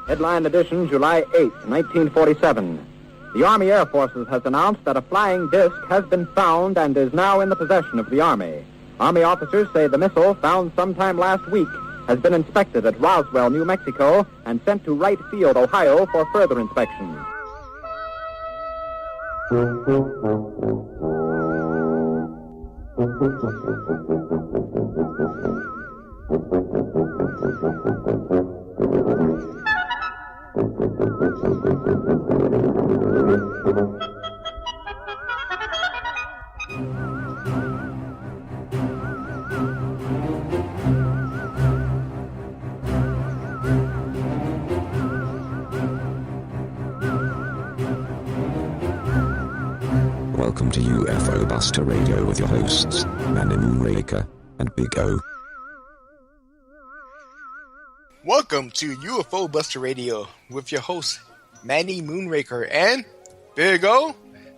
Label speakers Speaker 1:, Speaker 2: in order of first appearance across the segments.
Speaker 1: Headline edition, July 8, 1947. The Army Air Forces has announced that a flying disc has been found and is now in the possession of the Army. Army officers say the missile, found sometime last week, has been inspected at Roswell, New Mexico, and sent to Wright Field, Ohio, for further inspection.
Speaker 2: Welcome to UFO Buster Radio with your hosts, Manny Moonraker and Big O.
Speaker 3: Welcome to UFO Buster Radio with your host, Manny Moonraker and Big O.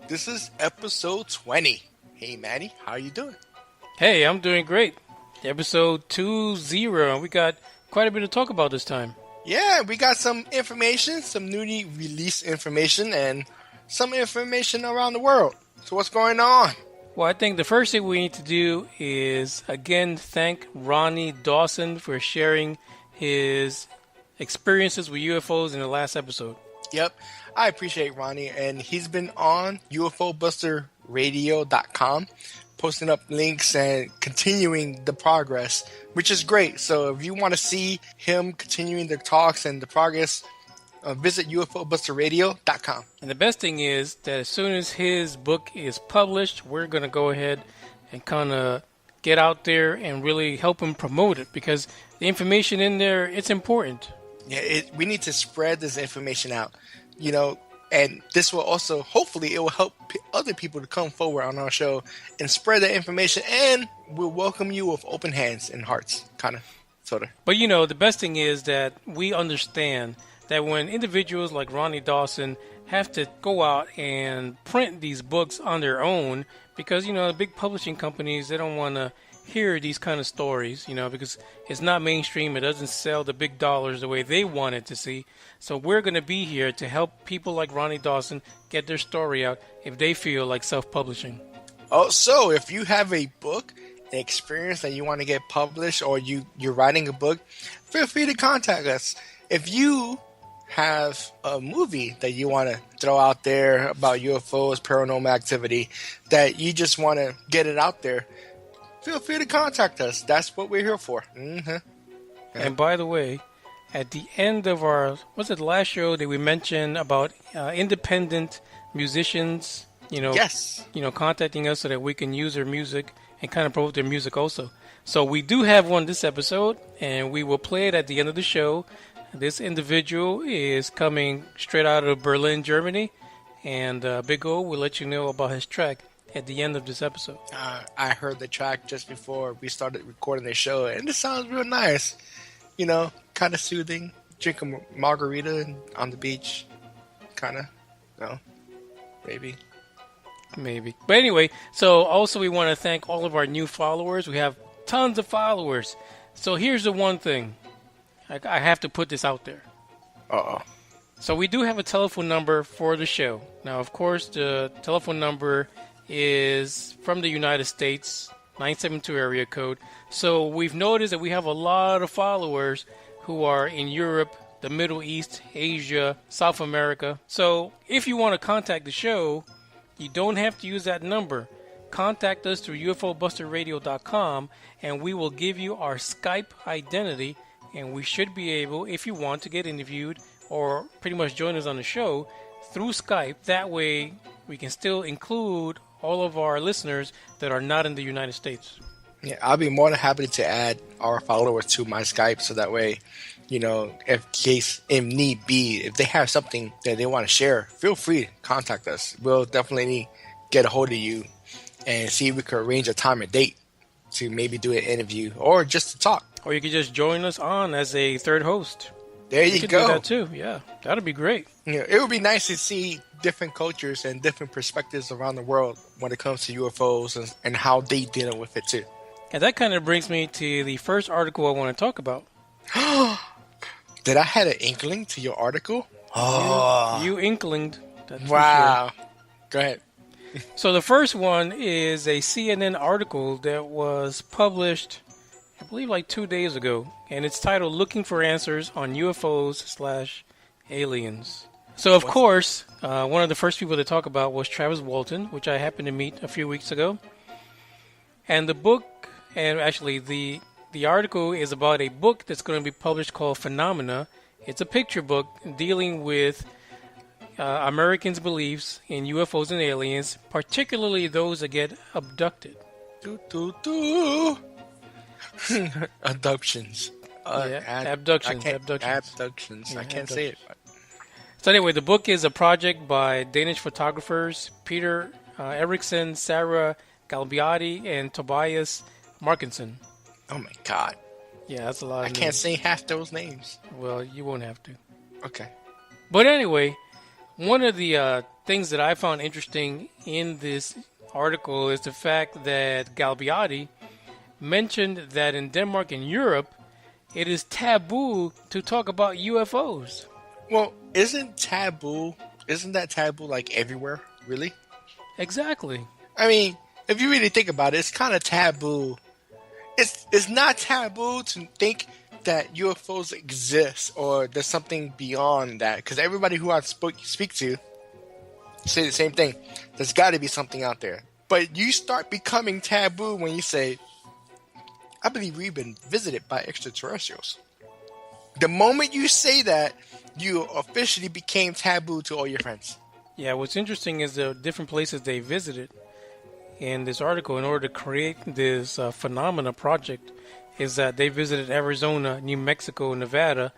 Speaker 3: This is episode 20. Hey, Manny, how you doing?
Speaker 4: Hey, I'm doing great. Episode 20. We got quite a bit to talk about this time.
Speaker 3: Yeah, we got some information, some newly released information, and some information around the world. So what's going on?
Speaker 4: Well, I think the first thing we need to do is, again, thank Ronnie Dawson for sharing his experiences with UFOs in the last episode.
Speaker 3: Yep, I appreciate Ronnie, and he's been on UFOBusterRadio.com, posting up links and continuing the progress, which is great. So if you want to see him continuing the talks and the progress, visit UFOBusterRadio.com.
Speaker 4: And the best thing is that as soon as his book is published, we're going to go ahead and kind of get out there and really help him promote it, because the information in there, it's important.
Speaker 3: Yeah, we need to spread this information out, and this will also, hopefully, it will help other people to come forward on our show and spread that information, and we'll welcome you with open hands and hearts, kind of, sort of.
Speaker 4: But, the best thing is that we understand that when individuals like Ronnie Dawson have to go out and print these books on their own, because, the big publishing companies, they don't want to hear these kind of stories, because it's not mainstream. It doesn't sell the big dollars the way they want it to see. So we're going to be here to help people like Ronnie Dawson get their story out if they feel like self-publishing.
Speaker 3: Also, if you have a book, an experience that you want to get published, or you're writing a book, feel free to contact us. If you have a movie that you want to throw out there about UFOs, paranormal activity, that you just want to get it out there, feel free to contact us. That's what we're here for. Mm-hmm. Yeah.
Speaker 4: And by the way, at the end of our, was it the last show that we mentioned about independent musicians,
Speaker 3: yes,
Speaker 4: contacting us so that we can use their music and kind of promote their music also. So we do have one this episode, and we will play it at the end of the show. This individual is coming straight out of Berlin, Germany, and Big O will let you know about his track at the end of this episode.
Speaker 3: I heard the track just before we started recording the show, and it sounds real nice. Kind of soothing. Drink a margarita on the beach. Kind of. No. Maybe.
Speaker 4: But anyway, so also we want to thank all of our new followers. We have tons of followers. So here's the one thing. I have to put this out there.
Speaker 3: Uh-oh.
Speaker 4: So we do have a telephone number for the show. Now, of course, the telephone number is from the United States, 972 area code. So we've noticed that we have a lot of followers who are in Europe, the Middle East, Asia, South America. So if you want to contact the show, you don't have to use that number. Contact us through UFOBusterRadio.com, and we will give you our Skype identity. And we should be able, if you want, to get interviewed or pretty much join us on the show through Skype. That way, we can still include all of our listeners that are not in the United States.
Speaker 3: Yeah, I'll be more than happy to add our followers to my Skype, so that way, if need be, if they have something that they want to share, feel free to contact us. We'll definitely get a hold of you and see if we can arrange a time and date to maybe do an interview or just to talk.
Speaker 4: Or you could just join us on as a third host.
Speaker 3: There you
Speaker 4: could
Speaker 3: go.
Speaker 4: Do that too. Yeah, that'd be great.
Speaker 3: It would be nice to see different cultures and different perspectives around the world when it comes to UFOs and how they deal with it too.
Speaker 4: And that kind of brings me to the first article I want to talk about.
Speaker 3: Did I had an inkling to your article? Oh,
Speaker 4: You inklinged. That's
Speaker 3: wow.
Speaker 4: For sure.
Speaker 3: Go ahead.
Speaker 4: So the first one is a CNN article that was published, I believe, like 2 days ago, and it's titled "Looking for Answers on UFOs/Aliens." So, of course, one of the first people to talk about was Travis Walton, which I happened to meet a few weeks ago. And the book, and actually the article is about a book that's going to be published called Phenomena. It's a picture book dealing with Americans' beliefs in UFOs and aliens, particularly those that get abducted.
Speaker 3: Abductions.
Speaker 4: Abductions.
Speaker 3: Abductions.
Speaker 4: Yeah,
Speaker 3: I can't say it.
Speaker 4: So anyway, the book is a project by Danish photographers Peter Eriksson, Sarah Galbiati, and Tobias Markinson.
Speaker 3: Oh my God.
Speaker 4: Yeah, that's a lot of
Speaker 3: I
Speaker 4: names.
Speaker 3: can't say half those names.
Speaker 4: Well, you won't have to.
Speaker 3: Okay.
Speaker 4: But anyway, one of the things that I found interesting in this article is the fact that Galbiati mentioned that in Denmark and Europe, it is taboo to talk about UFOs.
Speaker 3: Well, isn't that taboo like everywhere, really?
Speaker 4: Exactly.
Speaker 3: I mean, if you really think about it, it's kind of taboo. It's not taboo to think that UFOs exist or there's something beyond that. Because everybody who I speak to say the same thing. There's got to be something out there. But you start becoming taboo when you say, I believe we've been visited by extraterrestrials. The moment you say that, you officially became taboo to all your friends.
Speaker 4: Yeah, what's interesting is the different places they visited in this article in order to create this Phenomena project is that they visited Arizona, New Mexico, Nevada,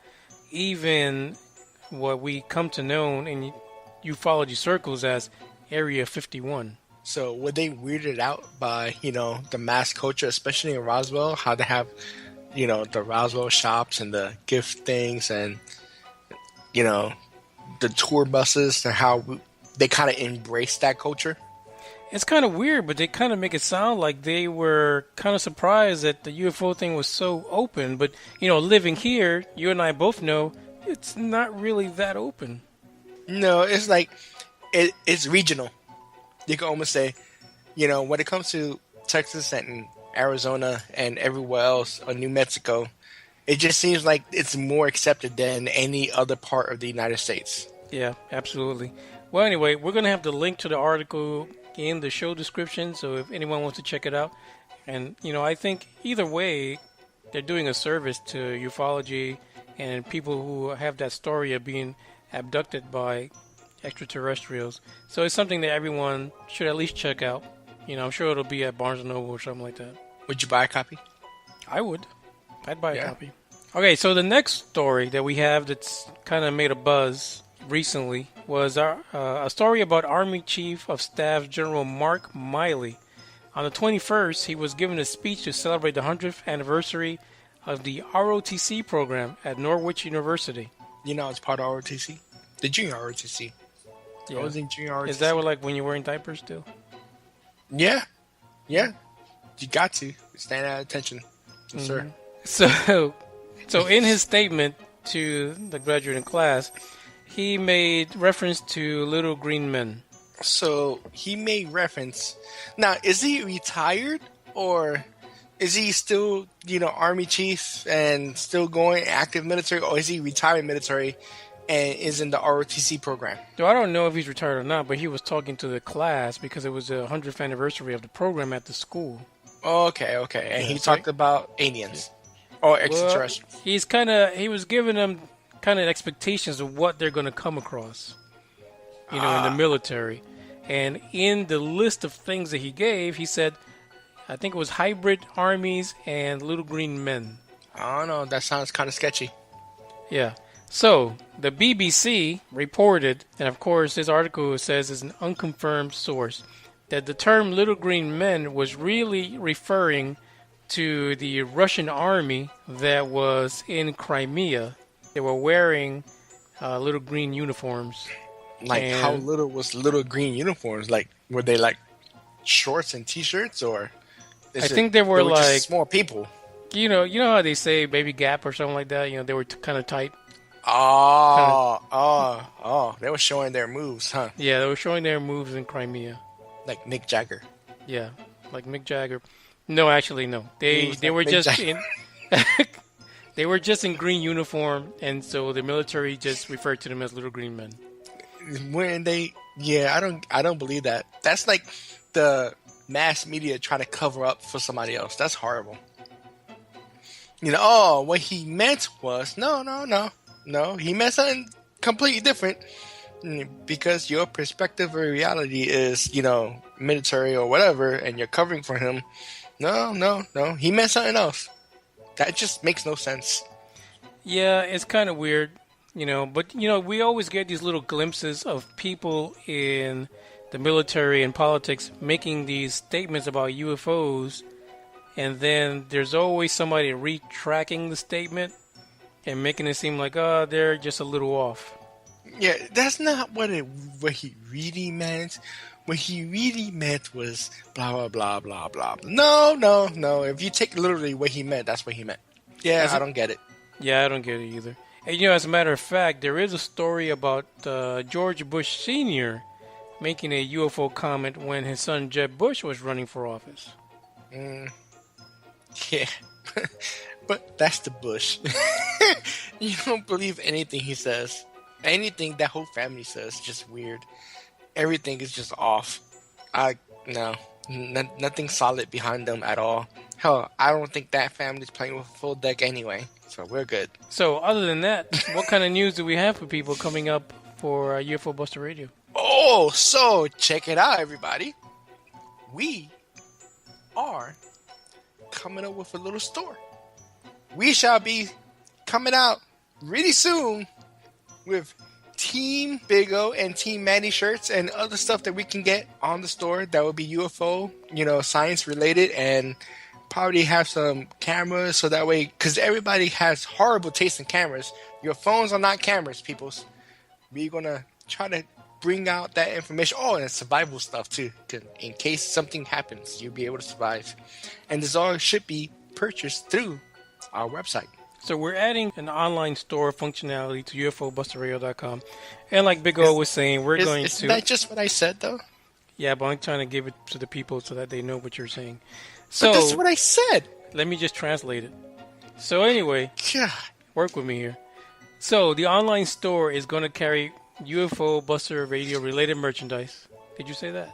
Speaker 4: even what we come to know in ufology circles as Area 51.
Speaker 3: So were they weirded out by, the mass culture, especially in Roswell, how they have, the Roswell shops and the gift things and, the tour buses and how they kind of embrace that culture?
Speaker 4: It's kind of weird, but they kind of make it sound like they were kind of surprised that the UFO thing was so open. But, living here, you and I both know it's not really that open.
Speaker 3: No, it's like, it's regional. You can almost say, when it comes to Texas and Arizona and everywhere else, or New Mexico, it just seems like it's more accepted than any other part of the United States.
Speaker 4: Yeah, absolutely. Well, anyway, we're going to have the link to the article in the show description, so if anyone wants to check it out. And, I think either way, they're doing a service to ufology and people who have that story of being abducted by extraterrestrials. So it's something that everyone should at least check out. I'm sure it'll be at Barnes & Noble or something like that.
Speaker 3: Would you buy a copy?
Speaker 4: I would. I'd buy a copy. Okay, so the next story that we have that's kind of made a buzz recently was a story about Army Chief of Staff General Mark Miley. On the 21st, he was given a speech to celebrate the 100th anniversary of the ROTC program at Norwich University.
Speaker 3: It's part of ROTC? The junior ROTC.
Speaker 4: Yeah.
Speaker 3: I was in junior ROTC.
Speaker 4: Is that like when you're wearing diapers still?
Speaker 3: Yeah. Yeah. You got to. Stand at attention. Yes, sir.
Speaker 4: So in his statement to the graduating class, he made reference to little green men.
Speaker 3: So he made reference. Now, is he retired or is he still, Army chief and still going active military, or is he retired military and is in the ROTC program?
Speaker 4: So I don't know if he's retired or not, but he was talking to the class because it was the 100th anniversary of the program at the school.
Speaker 3: Okay. And he talked about aliens or extraterrestrials.
Speaker 4: Well, he was giving them kind of expectations of what they're going to come across, in the military. And in the list of things that he gave, he said, I think it was hybrid armies and little green men.
Speaker 3: I don't know. That sounds kind of sketchy.
Speaker 4: Yeah. So the BBC reported, and of course this article says is an unconfirmed source, that the term little green men was really referring to the Russian army that was in Crimea. They were wearing little green uniforms.
Speaker 3: How little was little green uniforms? Like, were they like shorts and t-shirts, or?
Speaker 4: I think they were like
Speaker 3: just small people.
Speaker 4: You know how they say baby gap or something like that. They were kind of tight.
Speaker 3: They were showing their moves, huh?
Speaker 4: Yeah, they were showing their moves in Crimea.
Speaker 3: Like Mick Jagger.
Speaker 4: Yeah, like Mick Jagger. No, actually, no. They were
Speaker 3: Mick
Speaker 4: just
Speaker 3: Jagger.
Speaker 4: in they were just in green uniform, and so the military just referred to them as little green men.
Speaker 3: I don't believe that. That's like the mass media trying to cover up for somebody else. That's horrible. What he meant was no. He meant something completely different because your perspective of reality is, military or whatever, and you're covering for him. No. He meant something else. That just makes no sense.
Speaker 4: Yeah, it's kind of weird, but we always get these little glimpses of people in the military and politics making these statements about UFOs, and then there's always somebody retracting the statement and making it seem like, they're just a little off.
Speaker 3: Yeah, that's not what he really meant. What he really meant was blah, blah, blah, blah, blah. No. If you take literally what he meant, that's what he meant. Yeah, I don't get it.
Speaker 4: Yeah, I don't get it either. And, as a matter of fact, there is a story about George Bush Sr. making a UFO comment when his son Jeb Bush was running for office.
Speaker 3: Yeah. But that's the Bush. You don't believe anything he says. Anything that whole family says, just weird. Everything is just off. Nothing solid behind them at all. Hell, I don't think that family's playing with a full deck anyway, so we're good.
Speaker 4: So, other than that, what kind of news do we have for people coming up for UFO Buster Radio?
Speaker 3: Oh, so check it out, everybody. We are coming up with a little store. We shall be coming out really soon with Team Big O and Team Manny shirts and other stuff that we can get on the store that will be UFO, science related, and probably have some cameras so that way, because everybody has horrible taste in cameras. Your phones are not cameras, peoples. We're going to try to bring out that information. Oh, and survival stuff too. In case something happens, you'll be able to survive. And this all should be purchased through our website.
Speaker 4: So we're adding an online store functionality to UFOBusterRadio.com. And like Big O was saying, we're going to...
Speaker 3: Isn't that just what I said, though?
Speaker 4: Yeah, but I'm trying to give it to the people so that they know what you're saying. So,
Speaker 3: but that's what I said.
Speaker 4: Let me just translate it. So anyway,
Speaker 3: God.
Speaker 4: Work with me here. So the online store is going to carry UFO Buster Radio related merchandise. Did you say that?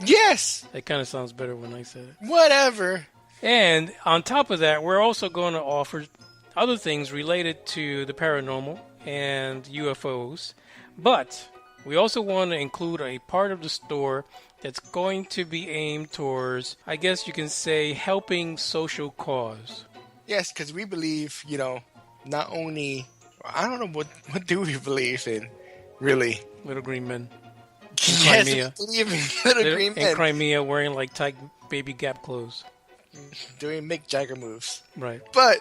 Speaker 3: Yes.
Speaker 4: That kind of sounds better when I said it.
Speaker 3: Whatever.
Speaker 4: And on top of that, we're also going to offer other things related to the paranormal and UFOs. But we also want to include a part of the store that's going to be aimed towards, I guess you can say, helping social cause.
Speaker 3: Yes, because we believe, not only... I don't know what do we believe in, really.
Speaker 4: Little green men.
Speaker 3: Yes, we believe in little green men.
Speaker 4: In Crimea wearing like tight baby Gap clothes.
Speaker 3: Doing Mick Jagger moves.
Speaker 4: Right.
Speaker 3: But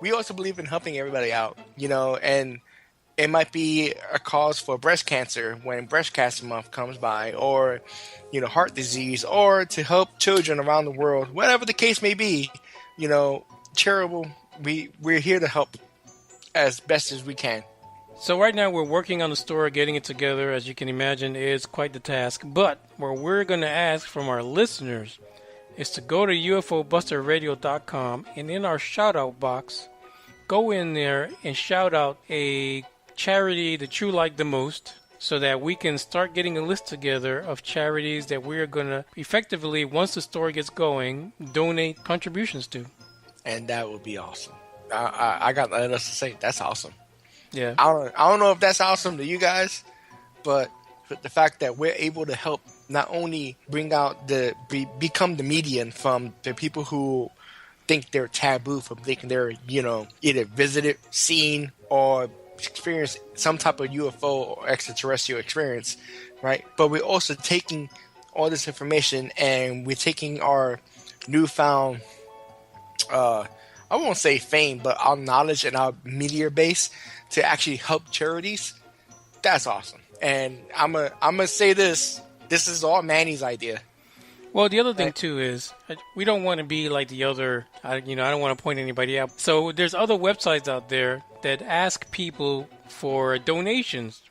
Speaker 3: we also believe in helping everybody out, and it might be a cause for breast cancer when breast cancer month comes by, or, heart disease, or to help children around the world, whatever the case may be, charitable, we're here to help as best as we can.
Speaker 4: So right now we're working on the store, getting it together. As you can imagine, it's quite the task. But what we're going to ask from our listeners is to go to UFOBusterRadio.com, and in our shout-out box, go in there and shout out a charity that you like the most, so that we can start getting a list together of charities that we're going to effectively, once the store gets going, donate contributions to.
Speaker 3: And that would be awesome. I got nothing else to say. That's awesome.
Speaker 4: Yeah.
Speaker 3: I don't know if that's awesome to you guys, but the fact that we're able to help not only bring out become the median from the people who think they're taboo, from thinking they're, either visited, seen, or experienced some type of UFO or extraterrestrial experience, right? But we're also taking all this information and we're taking our newfound, I won't say fame, but our knowledge and our media base to actually help charities. That's awesome. And I'm gonna say this is all Manny's idea.
Speaker 4: Well, the other thing too is we don't want to be like the other. I don't want to point anybody out. So there's other websites out there that ask people for donations.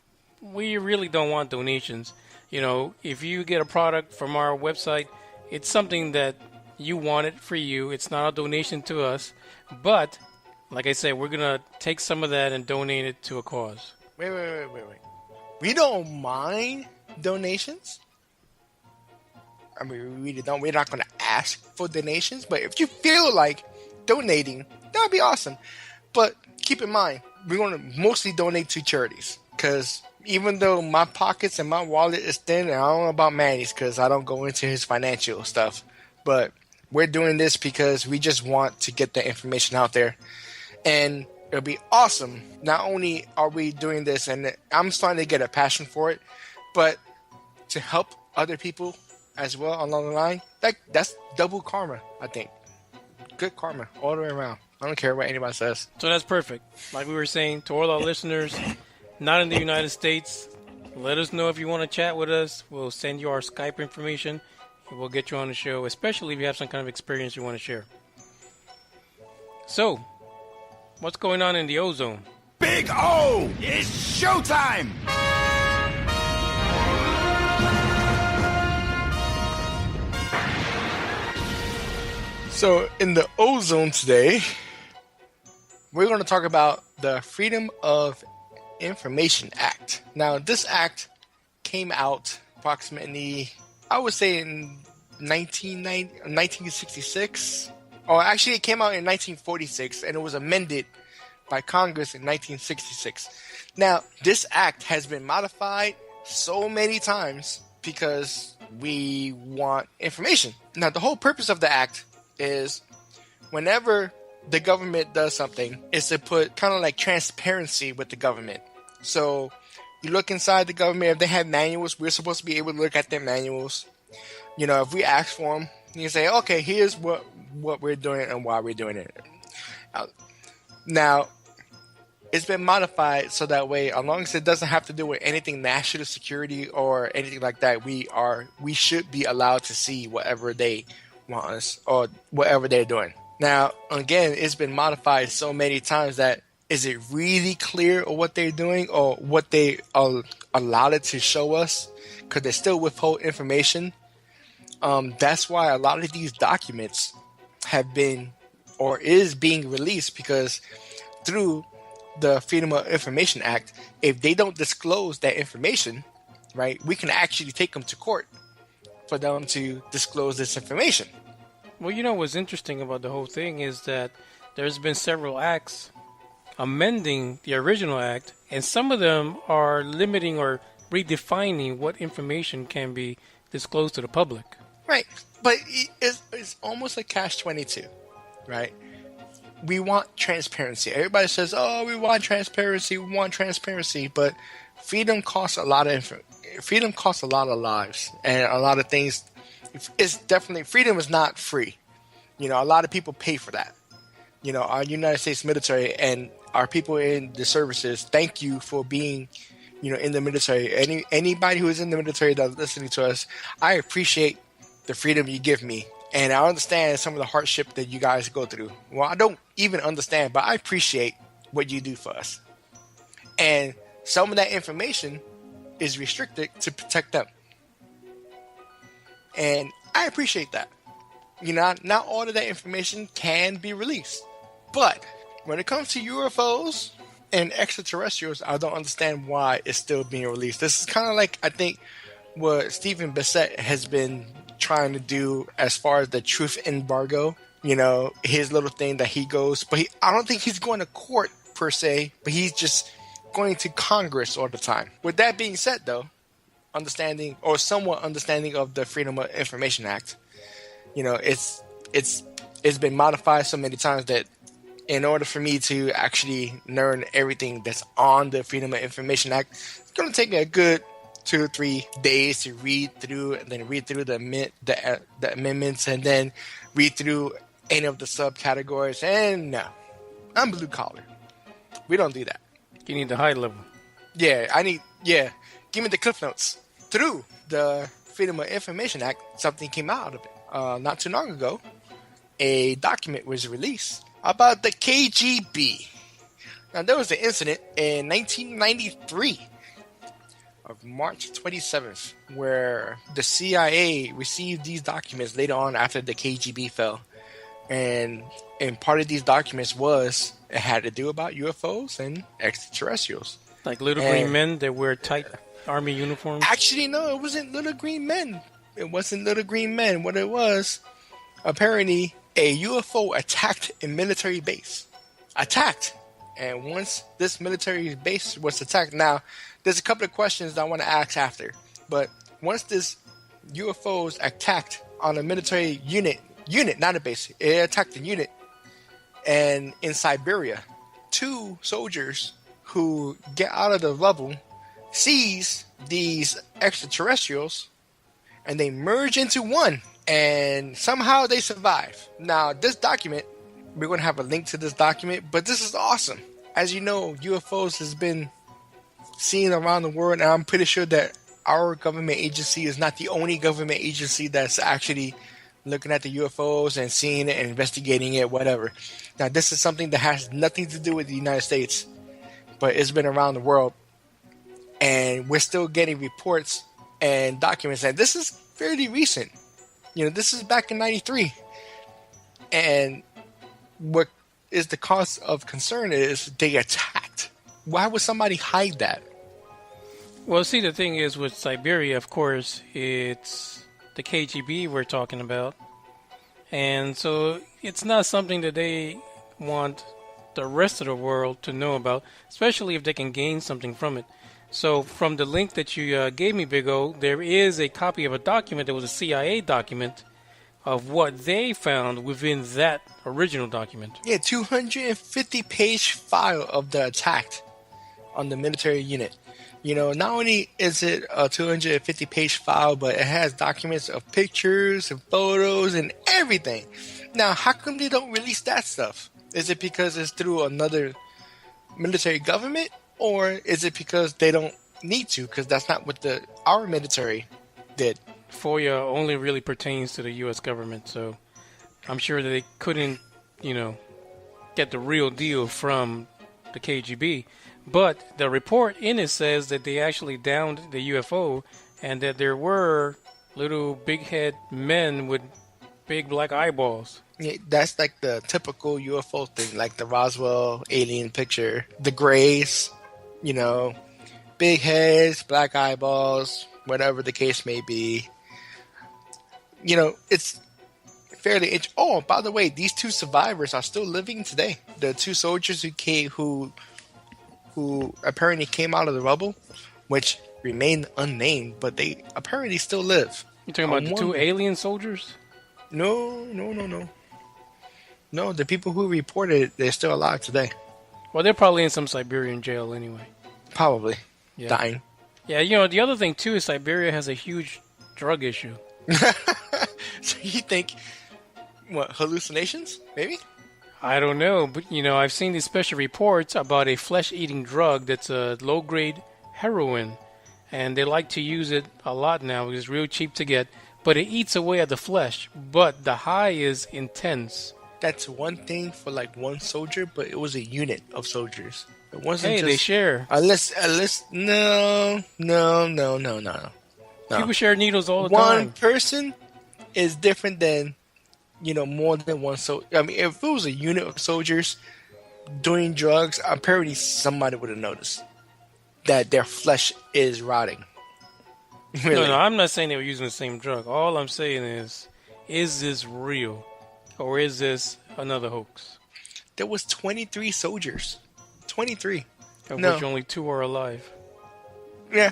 Speaker 4: We really don't want donations. If you get a product from our website, it's something that you want it for you. It's not a donation to us. But like I said, we're gonna take some of that and donate it to a cause.
Speaker 3: Wait. We don't mind donations. I mean, we really don't. We're not going to ask for donations, but if you feel like donating, that would be awesome. But keep in mind, we're going to mostly donate to charities, because even though my pockets and my wallet is thin, and I don't know about Manny's because I don't go into his financial stuff, but we're doing this because we just want to get the information out there, and it'll be awesome. Not only are we doing this, and I'm starting to get a passion for it, but to help other people as well along the line, that's double karma, I think. Good karma all the way around. I don't care what anybody says.
Speaker 4: So that's perfect. Like we were saying, to all our listeners not in the United States, let us know if you want to chat with us. We'll send you our Skype information, and we'll get you on the show, especially if you have some kind of experience you want to share. So, what's going on in the ozone?
Speaker 5: Big O! It's showtime!
Speaker 3: So, in the ozone today, we're going to talk about the Freedom of Information Act. Now, this act came out approximately, I would say, in 1966. Or actually, it came out in 1946, and it was amended by Congress in 1966. Now, this act has been modified so many times because we want information. Now, the whole purpose of the act is whenever the government does something, is to put kind of like transparency with the government. So you look inside the government, if they have manuals, we're supposed to be able to look at their manuals. If we ask for them, you say, okay, here's what we're doing and why we're doing it. Now, it's been modified so that way, as long as it doesn't have to do with anything national security or anything like that, we should be allowed to see whatever they want us or whatever they're doing. Now, again, it's been modified so many times that is it really clear of what they're doing or what they allowed it to show us? Could they still withhold information? That's why a lot of these documents have been or is being released, because through the Freedom of Information Act, if they don't disclose that information, right, we can actually take them to court for them to disclose this information.
Speaker 4: Well, what's interesting about the whole thing is that there's been several acts amending the original act, and some of them are limiting or redefining what information can be disclosed to the public.
Speaker 3: Right, but it's almost like catch-22, right? We want transparency. Everybody says, "Oh, we want transparency. We want transparency," but freedom costs a lot of freedom costs a lot of lives and a lot of things. It's definitely, freedom is not free. A lot of people pay for that. Our United States military and our people in the services, thank you for being, in the military. Anybody who is in the military that's listening to us, I appreciate the freedom you give me. And I understand some of the hardship that you guys go through. Well, I don't even understand, but I appreciate what you do for us. And some of that information is restricted to protect them. And I appreciate that. Not all of that information can be released. But when it comes to UFOs and extraterrestrials, I don't understand why it's still being released. This is kind of like, I think, what Stephen Bissett has been trying to do as far as the truth embargo. His little thing that he goes, but I don't think he's going to court per se, but he's just going to Congress all the time. With that being said, though, understanding or somewhat understanding of the Freedom of Information Act, it's been modified so many times that in order for me to actually learn everything that's on the Freedom of Information Act, it's going to take me a good 2 or 3 days to read through, and then read through the amendments, and then read through any of the subcategories. And no, I'm blue collar. We don't do that.
Speaker 4: You need the high level.
Speaker 3: Yeah, give me the Cliff Notes. Through the Freedom of Information Act, something came out of it. Not too long ago, a document was released about the KGB. Now, there was an incident in 1993 of March 27th where the CIA received these documents later on after the KGB fell. And part of these documents was it had to do about UFOs and extraterrestrials.
Speaker 4: Like little green men that wear tight army uniforms?
Speaker 3: Actually, no, it wasn't little green men. It wasn't little green men. What it was, apparently, a UFO attacked a military base. Attacked. And once this military base was attacked, now, there's a couple of questions that I want to ask after. But once this UFOs attacked on a military unit, not a base, it attacked a unit. And in Siberia, 2 soldiers who get out of the rubble sees these extraterrestrials and they merge into one and somehow they survive. Now, this document, we're going to have a link to this document, but this is awesome. As you know, UFOs has been seen around the world, and I'm pretty sure that our government agency is not the only government agency that's actually looking at the UFOs and seeing it and investigating it, whatever. Now, this is something that has nothing to do with the United States, but it's been around the world, and we're still getting reports and documents. And this is fairly recent. You know, this is back in 93. And what is the cause of concern is they attacked. Why would somebody hide that?
Speaker 4: Well, see, the thing is with Siberia, of course, it's the KGB we're talking about. And so it's not something that they want the rest of the world to know about, especially if they can gain something from it. So from the link that you gave me, Big O, there is a copy of a document that was a CIA document of what they found within that original document.
Speaker 3: Yeah, 250-page file of the attack on the military unit. You know, not only is it a 250-page file, but it has documents of pictures and photos and everything. Now, how come they don't release that stuff? Is it because it's through another military government? Or is it because they don't need to? Because that's not what our military did.
Speaker 4: FOIA only really pertains to the U.S. government, so I'm sure that they couldn't, get the real deal from the KGB. But the report in it says that they actually downed the UFO and that there were little big head men with big black eyeballs.
Speaker 3: Yeah, that's like the typical UFO thing, like the Roswell alien picture. The grays, big heads, black eyeballs, whatever the case may be. It's fairly... Oh, by the way, these 2 survivors are still living today. The 2 soldiers who apparently came out of the rubble, which remain unnamed, but they apparently still live.
Speaker 4: You talking about the 2 alien soldiers?
Speaker 3: No. No, the people who reported it, they're still alive today.
Speaker 4: Well, they're probably in some Siberian jail anyway.
Speaker 3: Probably.
Speaker 4: Yeah.
Speaker 3: Dying.
Speaker 4: Yeah, the other thing, too, is Siberia has a huge drug issue.
Speaker 3: So you think, hallucinations? Maybe?
Speaker 4: I don't know, but, I've seen these special reports about a flesh-eating drug that's a low-grade heroin, and they like to use it a lot now because it's real cheap to get, but it eats away at the flesh, but the high is intense.
Speaker 3: That's one thing for like one soldier, but it was a unit of soldiers. It wasn't
Speaker 4: they share.
Speaker 3: Unless, no.
Speaker 4: People share needles all the
Speaker 3: time.
Speaker 4: One
Speaker 3: person is different than, more than one soldier. I mean, if it was a unit of soldiers doing drugs, apparently somebody would have noticed that their flesh is rotting. Really?
Speaker 4: No, I'm not saying they were using the same drug. All I'm saying is this real? Or is this another hoax?
Speaker 3: There was 23 soldiers. 23.
Speaker 4: Of which only 2 are alive.
Speaker 3: Yeah.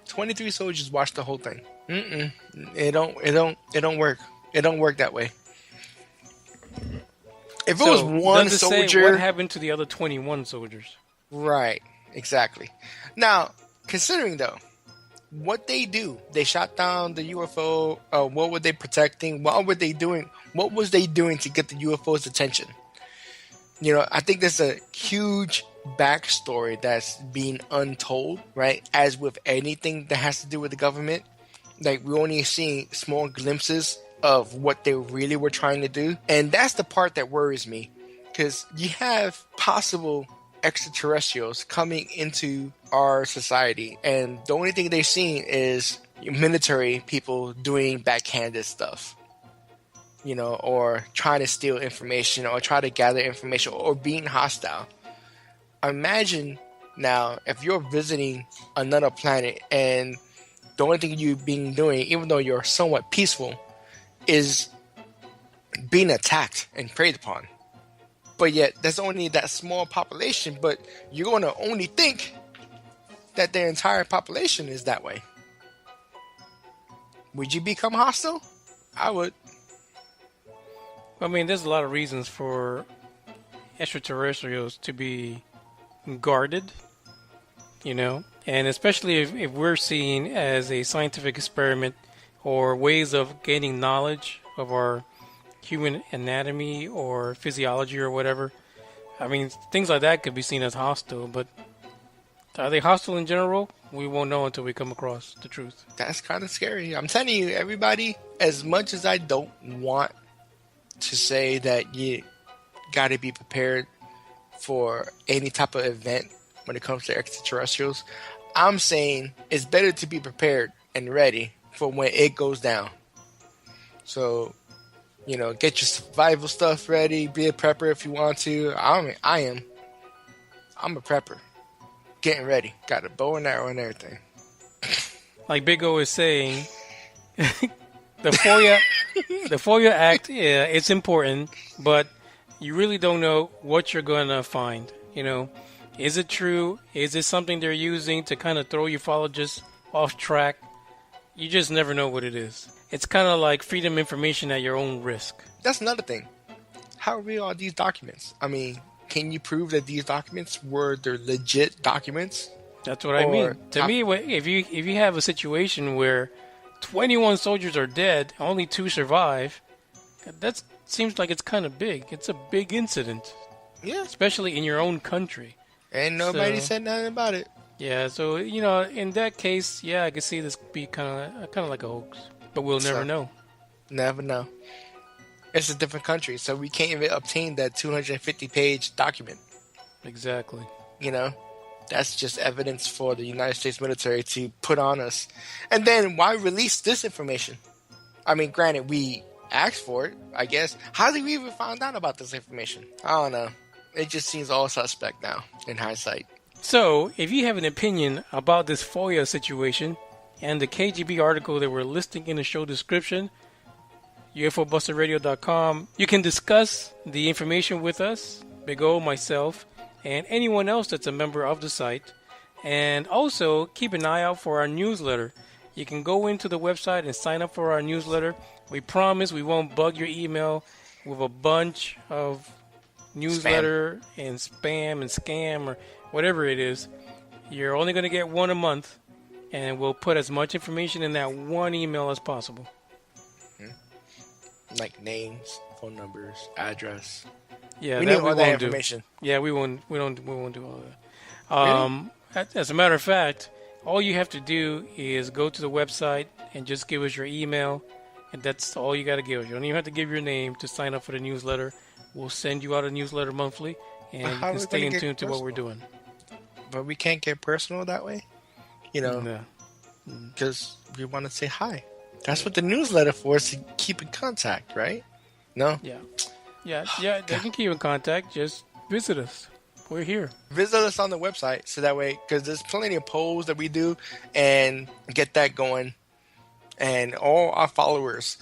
Speaker 3: 23 soldiers watched the whole thing. It don't work. It don't work that way. If it was one soldier,
Speaker 4: what happened to the other 21 soldiers?
Speaker 3: Right. Exactly. Now, considering though, what they do, they shot down the UFO. What were they protecting? What were they doing? What was they doing to get the UFO's attention? I think there's a huge backstory that's being untold, right? As with anything that has to do with the government, Like, we only seeing small glimpses of what they really were trying to do. And that's the part that worries me. Because you have possible extraterrestrials coming into our society, and the only thing they've seen is military people doing backhanded stuff, or trying to steal information or try to gather information or being hostile. Imagine now if you're visiting another planet and the only thing you've been doing, even though you're somewhat peaceful, is being attacked and preyed upon. But yet, there's only that small population, but you're going to only think that their entire population is that way. Would you become hostile? I would.
Speaker 4: I mean, there's a lot of reasons for extraterrestrials to be guarded, and especially if we're seen as a scientific experiment or ways of gaining knowledge of our human anatomy or physiology or whatever. I mean, things like that could be seen as hostile, but are they hostile in general? We won't know until we come across the truth.
Speaker 3: That's kind of scary. I'm telling you, everybody, as much as I don't want to say that you got to be prepared for any type of event when it comes to extraterrestrials, I'm saying it's better to be prepared and ready for when it goes down. So, get your survival stuff ready. Be a prepper if you want to. I'm a prepper. Getting ready. Got a bow and arrow and everything.
Speaker 4: Like Big O is saying, the FOIA Act, yeah, it's important, but you really don't know what you're going to find. Is it true? Is it something they're using to kind of throw ufologists off track? You just never know what it is. It's kind of like freedom of information at your own risk.
Speaker 3: That's another thing. How real are these documents? I mean, can you prove that these documents were their legit documents?
Speaker 4: That's what I mean. To me, if you have a situation where 21 soldiers are dead, only 2 survive, that seems like it's kind of big. It's a big incident.
Speaker 3: Yeah.
Speaker 4: Especially in your own country.
Speaker 3: And nobody said nothing about it.
Speaker 4: Yeah, so, in that case, yeah, I could see this be kind of like a hoax. But we'll never know.
Speaker 3: Never know. It's a different country, so we can't even obtain that 250-page document.
Speaker 4: Exactly.
Speaker 3: That's just evidence for the United States military to put on us. And then why release this information? I mean, granted, we asked for it, I guess. How did we even find out about this information? I don't know. It just seems all suspect now, in hindsight.
Speaker 4: So, if you have an opinion about this FOIA situation and the KGB article that we're listing in the show description, UFOBusterRadio.com, you can discuss the information with us, Big O, myself, and anyone else that's a member of the site. And also, keep an eye out for our newsletter. You can go into the website and sign up for our newsletter. We promise we won't bug your email with a bunch of newsletter and spam and scam or whatever it is. You're only going to get one a month, and we'll put as much information in that one email as possible.
Speaker 3: Like names, phone numbers, address.
Speaker 4: Yeah,
Speaker 3: we need all that information.
Speaker 4: Yeah, we won't do all that. Really? As a matter of fact, all you have to do is go to the website and just give us your email, and that's all you got to give us. You don't even have to give your name to sign up for the newsletter. We'll send you out a newsletter monthly, and you can stay in tune to what we're doing.
Speaker 3: But we can't get personal that way,
Speaker 4: No.
Speaker 3: Because we want to say hi. That's what the newsletter for, is to keep in contact, right? No?
Speaker 4: Yeah, they can keep in contact. Just visit us. We're here.
Speaker 3: Visit us on the website, so that way, because there's plenty of polls that we do, and get that going. And all our followers,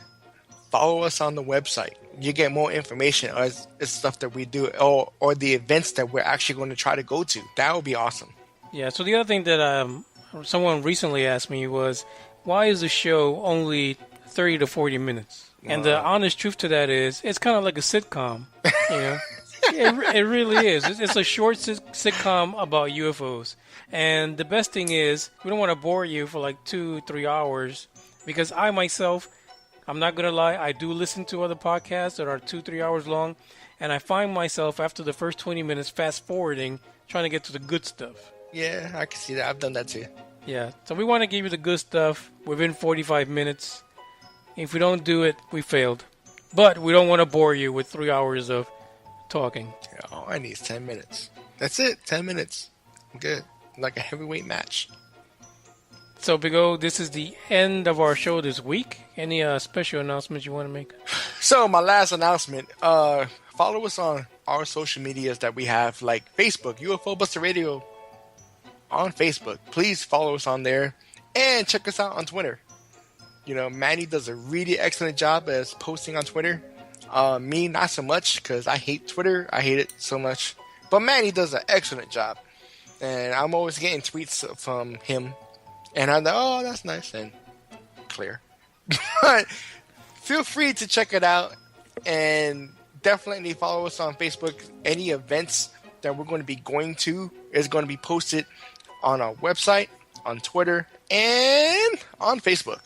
Speaker 3: follow us on the website. You get more information as stuff that we do, or the events that we're actually going to try to go to. That would be awesome.
Speaker 4: Yeah, so the other thing that someone recently asked me was, why is the show only 30 to 40 minutes? And the honest truth to that is, it's kind of like a sitcom, It really is. It's a short sitcom about UFOs. And the best thing is, we don't want to bore you for like 2-3 hours, because I myself, I'm not going to lie, I do listen to other podcasts that are 2-3 hours long, and I find myself after the first 20 minutes fast forwarding, trying to get to the good stuff.
Speaker 3: Yeah, I can see that. I've done that too.
Speaker 4: Yeah, so we want to give you the good stuff within 45 minutes. If we don't do it, we failed. But we don't want to bore you with 3 hours of talking.
Speaker 3: All I need is 10 minutes. That's it, 10 minutes. I'm good. Like a heavyweight match.
Speaker 4: So, Big O, this is the end of our show this week. Any special announcements you want to make?
Speaker 3: So, my last announcement, follow us on our social medias that we have, like Facebook, UFO Buster Radio on Facebook. Please follow us on there and check us out on Twitter. You know, Manny does a really excellent job as posting on Twitter. Me, not so much, because I hate Twitter. I hate it so much. But Manny does an excellent job. And I'm always getting tweets from him. And I'm like, oh, that's nice and clear. But feel free to check it out. And definitely follow us on Facebook. Any events that we're going to be going to is going to be posted on our website, on Twitter, and on Facebook.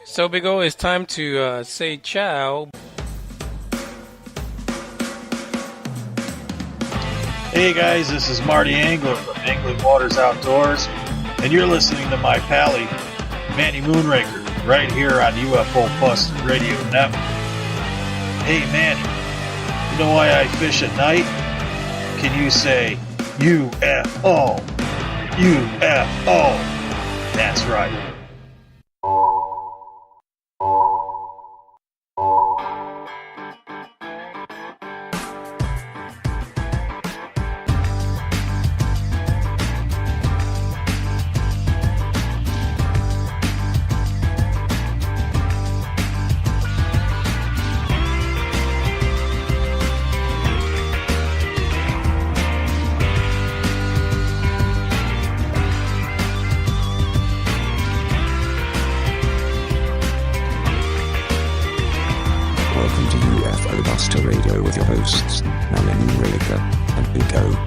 Speaker 4: So, Big O, it's time to say ciao.
Speaker 6: Hey guys, this is Marty Angler from Angling Waters Outdoors, and you're listening to my pally, Manny Moonraker, right here on UFO Buster Radio Network. Hey Manny, you know why I fish at night? Can you say UFO? UFO. That's right.
Speaker 2: Welcome to UFO Buster Radio with your hosts, Manny Moonraker and Big O.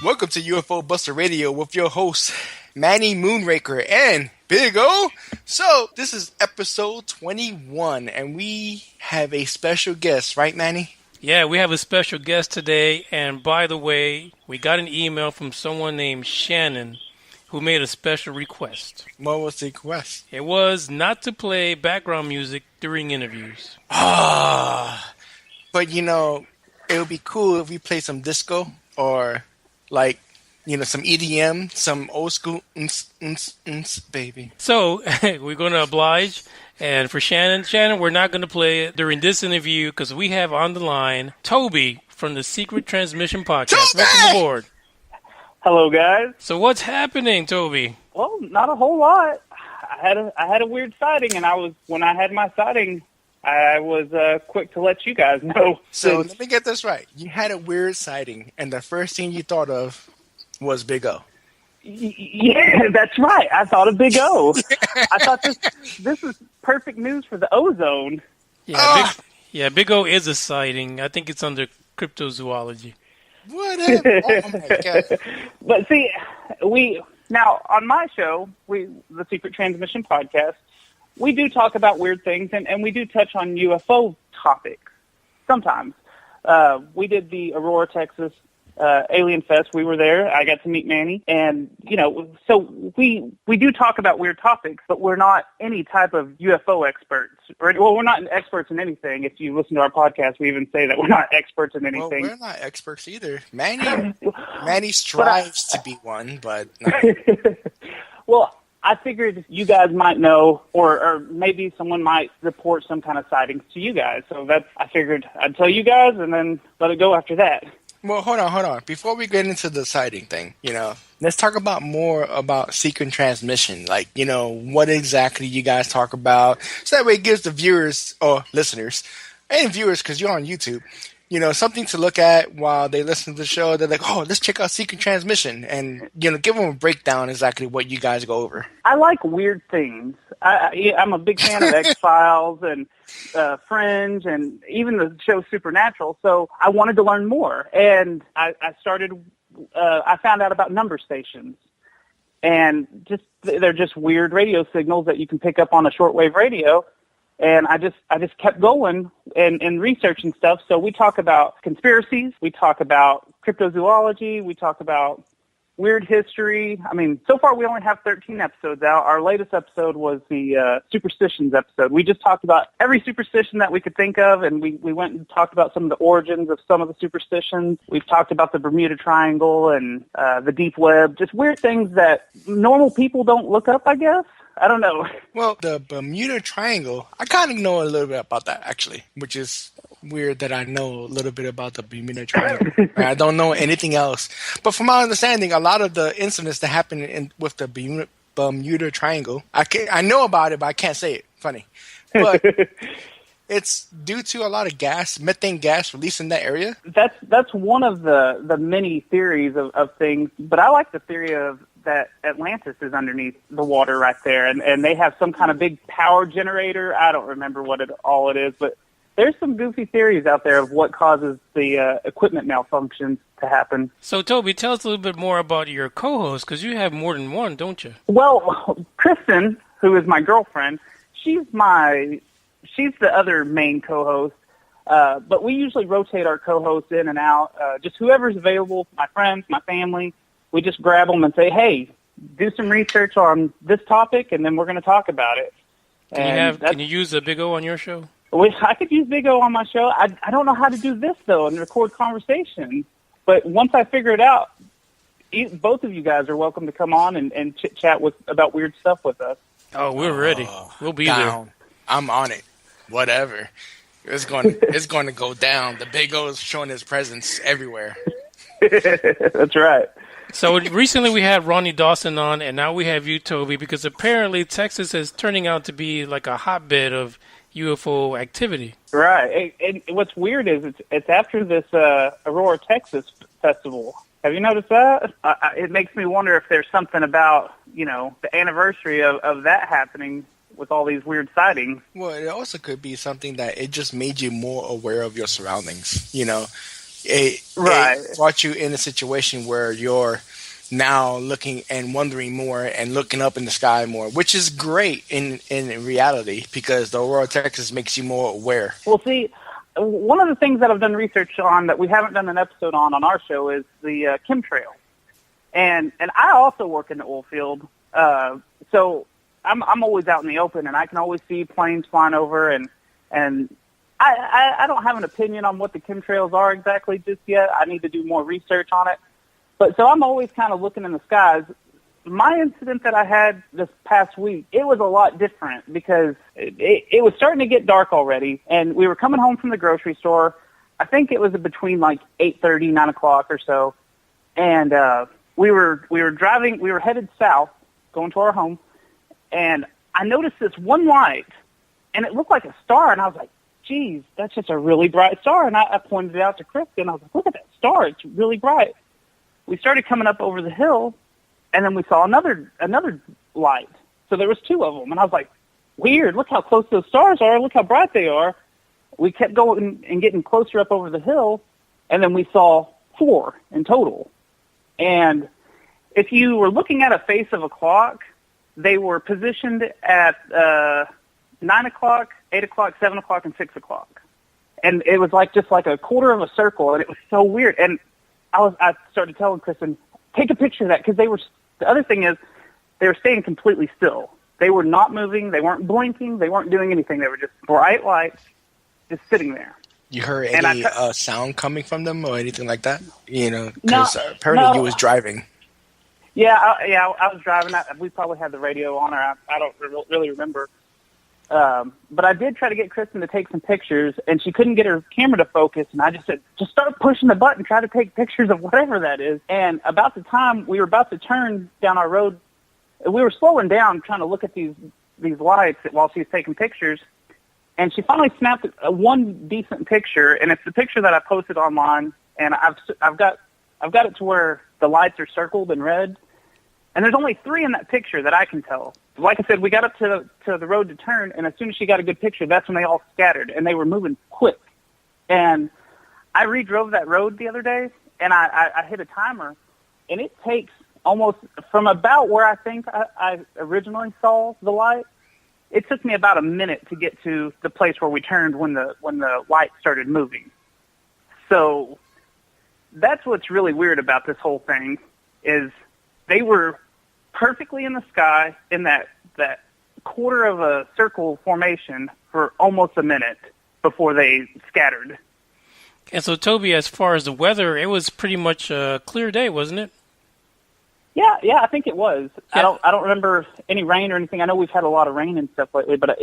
Speaker 3: Welcome to UFO Buster Radio with your hosts, Manny Moonraker and Big O. So, this is episode 21, and we have a special guest, right, Manny?
Speaker 4: Yeah, we have a special guest today. And by the way, we got an email from someone named Shannon who made a special request.
Speaker 3: What was the request?
Speaker 4: It was not to play background music during interviews.
Speaker 3: But you know, it would be cool if we play some disco or like, you know, some EDM, some old school baby.
Speaker 4: So we're going to oblige. And for Shannon, we're not going to play it during this interview because we have on the line Tobby from the Secret Transmission Podcast.
Speaker 3: Toby!
Speaker 4: Welcome aboard.
Speaker 7: Hello, guys.
Speaker 4: So what's happening, Toby?
Speaker 7: Well, not a whole lot. I had a weird sighting, and when I had my sighting, I was quick to let you guys know.
Speaker 3: So let me get this right. You had a weird sighting, and the first thing you thought of was Big O.
Speaker 7: Yeah, that's right. I thought of Big O. I thought this is perfect news for the ozone.
Speaker 4: Yeah, Big O is a sighting. I think it's under cryptozoology.
Speaker 3: Whatever. Oh my God.
Speaker 7: But see, now on my show, the Secret Transmission Podcast, we do talk about weird things, and we do touch on UFO topics sometimes. We did the Aurora, Texas Alien Fest. We were there. I got to meet Manny, and so we do talk about weird topics, but we're not any type of UFO experts. Well, we're not experts in anything. If you listen to our podcast, we even say that we're not experts in anything.
Speaker 3: Well, we're not experts either. Manny strives to be one, but no.
Speaker 7: Well, I figured you guys might know, or maybe someone might report some kind of sightings to you guys. So I figured I'd tell you guys and then let it go after that.
Speaker 3: Well, hold on. Before we get into the sighting thing, let's talk more about secret transmission. Like, what exactly you guys talk about. So that way it gives the viewers, or listeners, and viewers, because you're on YouTube, something to look at while they listen to the show. They're like, oh, let's check out secret transmission. And, give them a breakdown exactly what you guys go over.
Speaker 7: I like weird things. I'm a big fan of X-Files and Fringe and even the show Supernatural. So I wanted to learn more. And I found out about number stations. And they're just weird radio signals that you can pick up on a shortwave radio. And I just kept going and researching stuff. So we talk about conspiracies. We talk about cryptozoology. We talk about weird history. I mean, so far we only have 13 episodes out. Our latest episode was the superstitions episode. We just talked about every superstition that we could think of, and we went and talked about some of the origins of some of the superstitions. We've talked about the Bermuda Triangle and the deep web, just weird things that normal people don't look up, I guess. I don't know.
Speaker 3: Well, the Bermuda Triangle, I kind of know a little bit about that, actually, which is weird that I know a little bit about the Bermuda Triangle. I don't know anything else. But from my understanding, a lot of the incidents that happen with the Bermuda Triangle, I know about it, but I can't say it. Funny. But it's due to a lot of methane gas released in that area.
Speaker 7: That's one of the many theories of things. But I like the theory of that Atlantis is underneath the water right there, and they have some kind of big power generator. I don't remember what all it is, but there's some goofy theories out there of what causes the equipment malfunctions to happen.
Speaker 4: So, Toby, tell us a little bit more about your co-host, because you have more than one, don't you?
Speaker 7: Well, Kristen, who is my girlfriend, she's the other main co-host, but we usually rotate our co-hosts in and out. Just whoever's available, my friends, my family, we just grab them and say, hey, do some research on this topic, and then we're going to talk about it.
Speaker 4: Can you use a Big O on your show?
Speaker 7: I could use Big O on my show. I don't know how to do this, though, and record conversation. But once I figure it out, both of you guys are welcome to come on and chit-chat about weird stuff with us.
Speaker 4: Oh, we're ready. We'll be there.
Speaker 3: I'm on it. Whatever. It's going to go down. The Big O is showing his presence everywhere.
Speaker 7: That's right.
Speaker 4: So recently we had Ronnie Dawson on, and now we have you, Toby, because apparently Texas is turning out to be like a hotbed of UFO activity.
Speaker 7: Right. And what's weird is it's after this Aurora, Texas festival. Have you noticed that? It makes me wonder if there's something about, the anniversary of that happening with all these weird sightings.
Speaker 3: Well, it also could be something that it just made you more aware of your surroundings, It brought you in a situation where you're now looking and wondering more and looking up in the sky more, which is great in reality because the Aurora, Texas makes you more aware.
Speaker 7: Well, see, one of the things that I've done research on that we haven't done an episode on our show is the chemtrail. And I also work in the oil field, so I'm always out in the open, and I can always see planes flying over, and I don't have an opinion on what the chemtrails are exactly just yet. I need to do more research on it. But so I'm always kind of looking in the skies. My incident that I had this past week, it was a lot different because it was starting to get dark already, and we were coming home from the grocery store. I think it was between like 8:30, 9 o'clock or so, and we were driving. We were headed south, going to our home, and I noticed this one light, and it looked like a star, and I was like, geez, that's just a really bright star. And I pointed it out to Kristen. I was like, look at that star. It's really bright. We started coming up over the hill, and then we saw another light. So there was two of them. And I was like, weird. Look how close those stars are. Look how bright they are. We kept going and getting closer up over the hill, and then we saw 4 in total. And if you were looking at a face of a clock, they were positioned at 9 o'clock, 8 o'clock, 7 o'clock, and 6 o'clock. And it was just like a quarter of a circle, and it was so weird. And I started telling Kristen, take a picture of that, because the other thing is, they were staying completely still. They were not moving, they weren't blinking, they weren't doing anything. They were just bright lights, just sitting there.
Speaker 3: You heard any sound coming from them or anything like that? Because apparently you was driving.
Speaker 7: Yeah, I was driving. We probably had the radio on, or I don't really remember. But I did try to get Kristen to take some pictures, and she couldn't get her camera to focus, and I just said, just start pushing the button, try to take pictures of whatever that is. And about the time we were about to turn down our road, we were slowing down trying to look at these lights while she was taking pictures, and she finally snapped one decent picture, and it's the picture that I posted online, and I've got it to where the lights are circled in red, and there's only 3 in that picture that I can tell. Like I said, we got up to the road to turn, and as soon as she got a good picture, that's when they all scattered, and they were moving quick. And I redrove that road the other day, and I hit a timer, and it takes almost from about where I think I originally saw the light, it took me about a minute to get to the place where we turned when the light started moving. So that's what's really weird about this whole thing is they were perfectly in the sky in that quarter of a circle formation for almost a minute before they scattered.
Speaker 4: And so, Toby, as far as the weather, it was pretty much a clear day, wasn't it?
Speaker 7: Yeah, I think it was.
Speaker 4: Yeah.
Speaker 7: I don't remember any rain or anything. I know we've had a lot of rain and stuff lately, but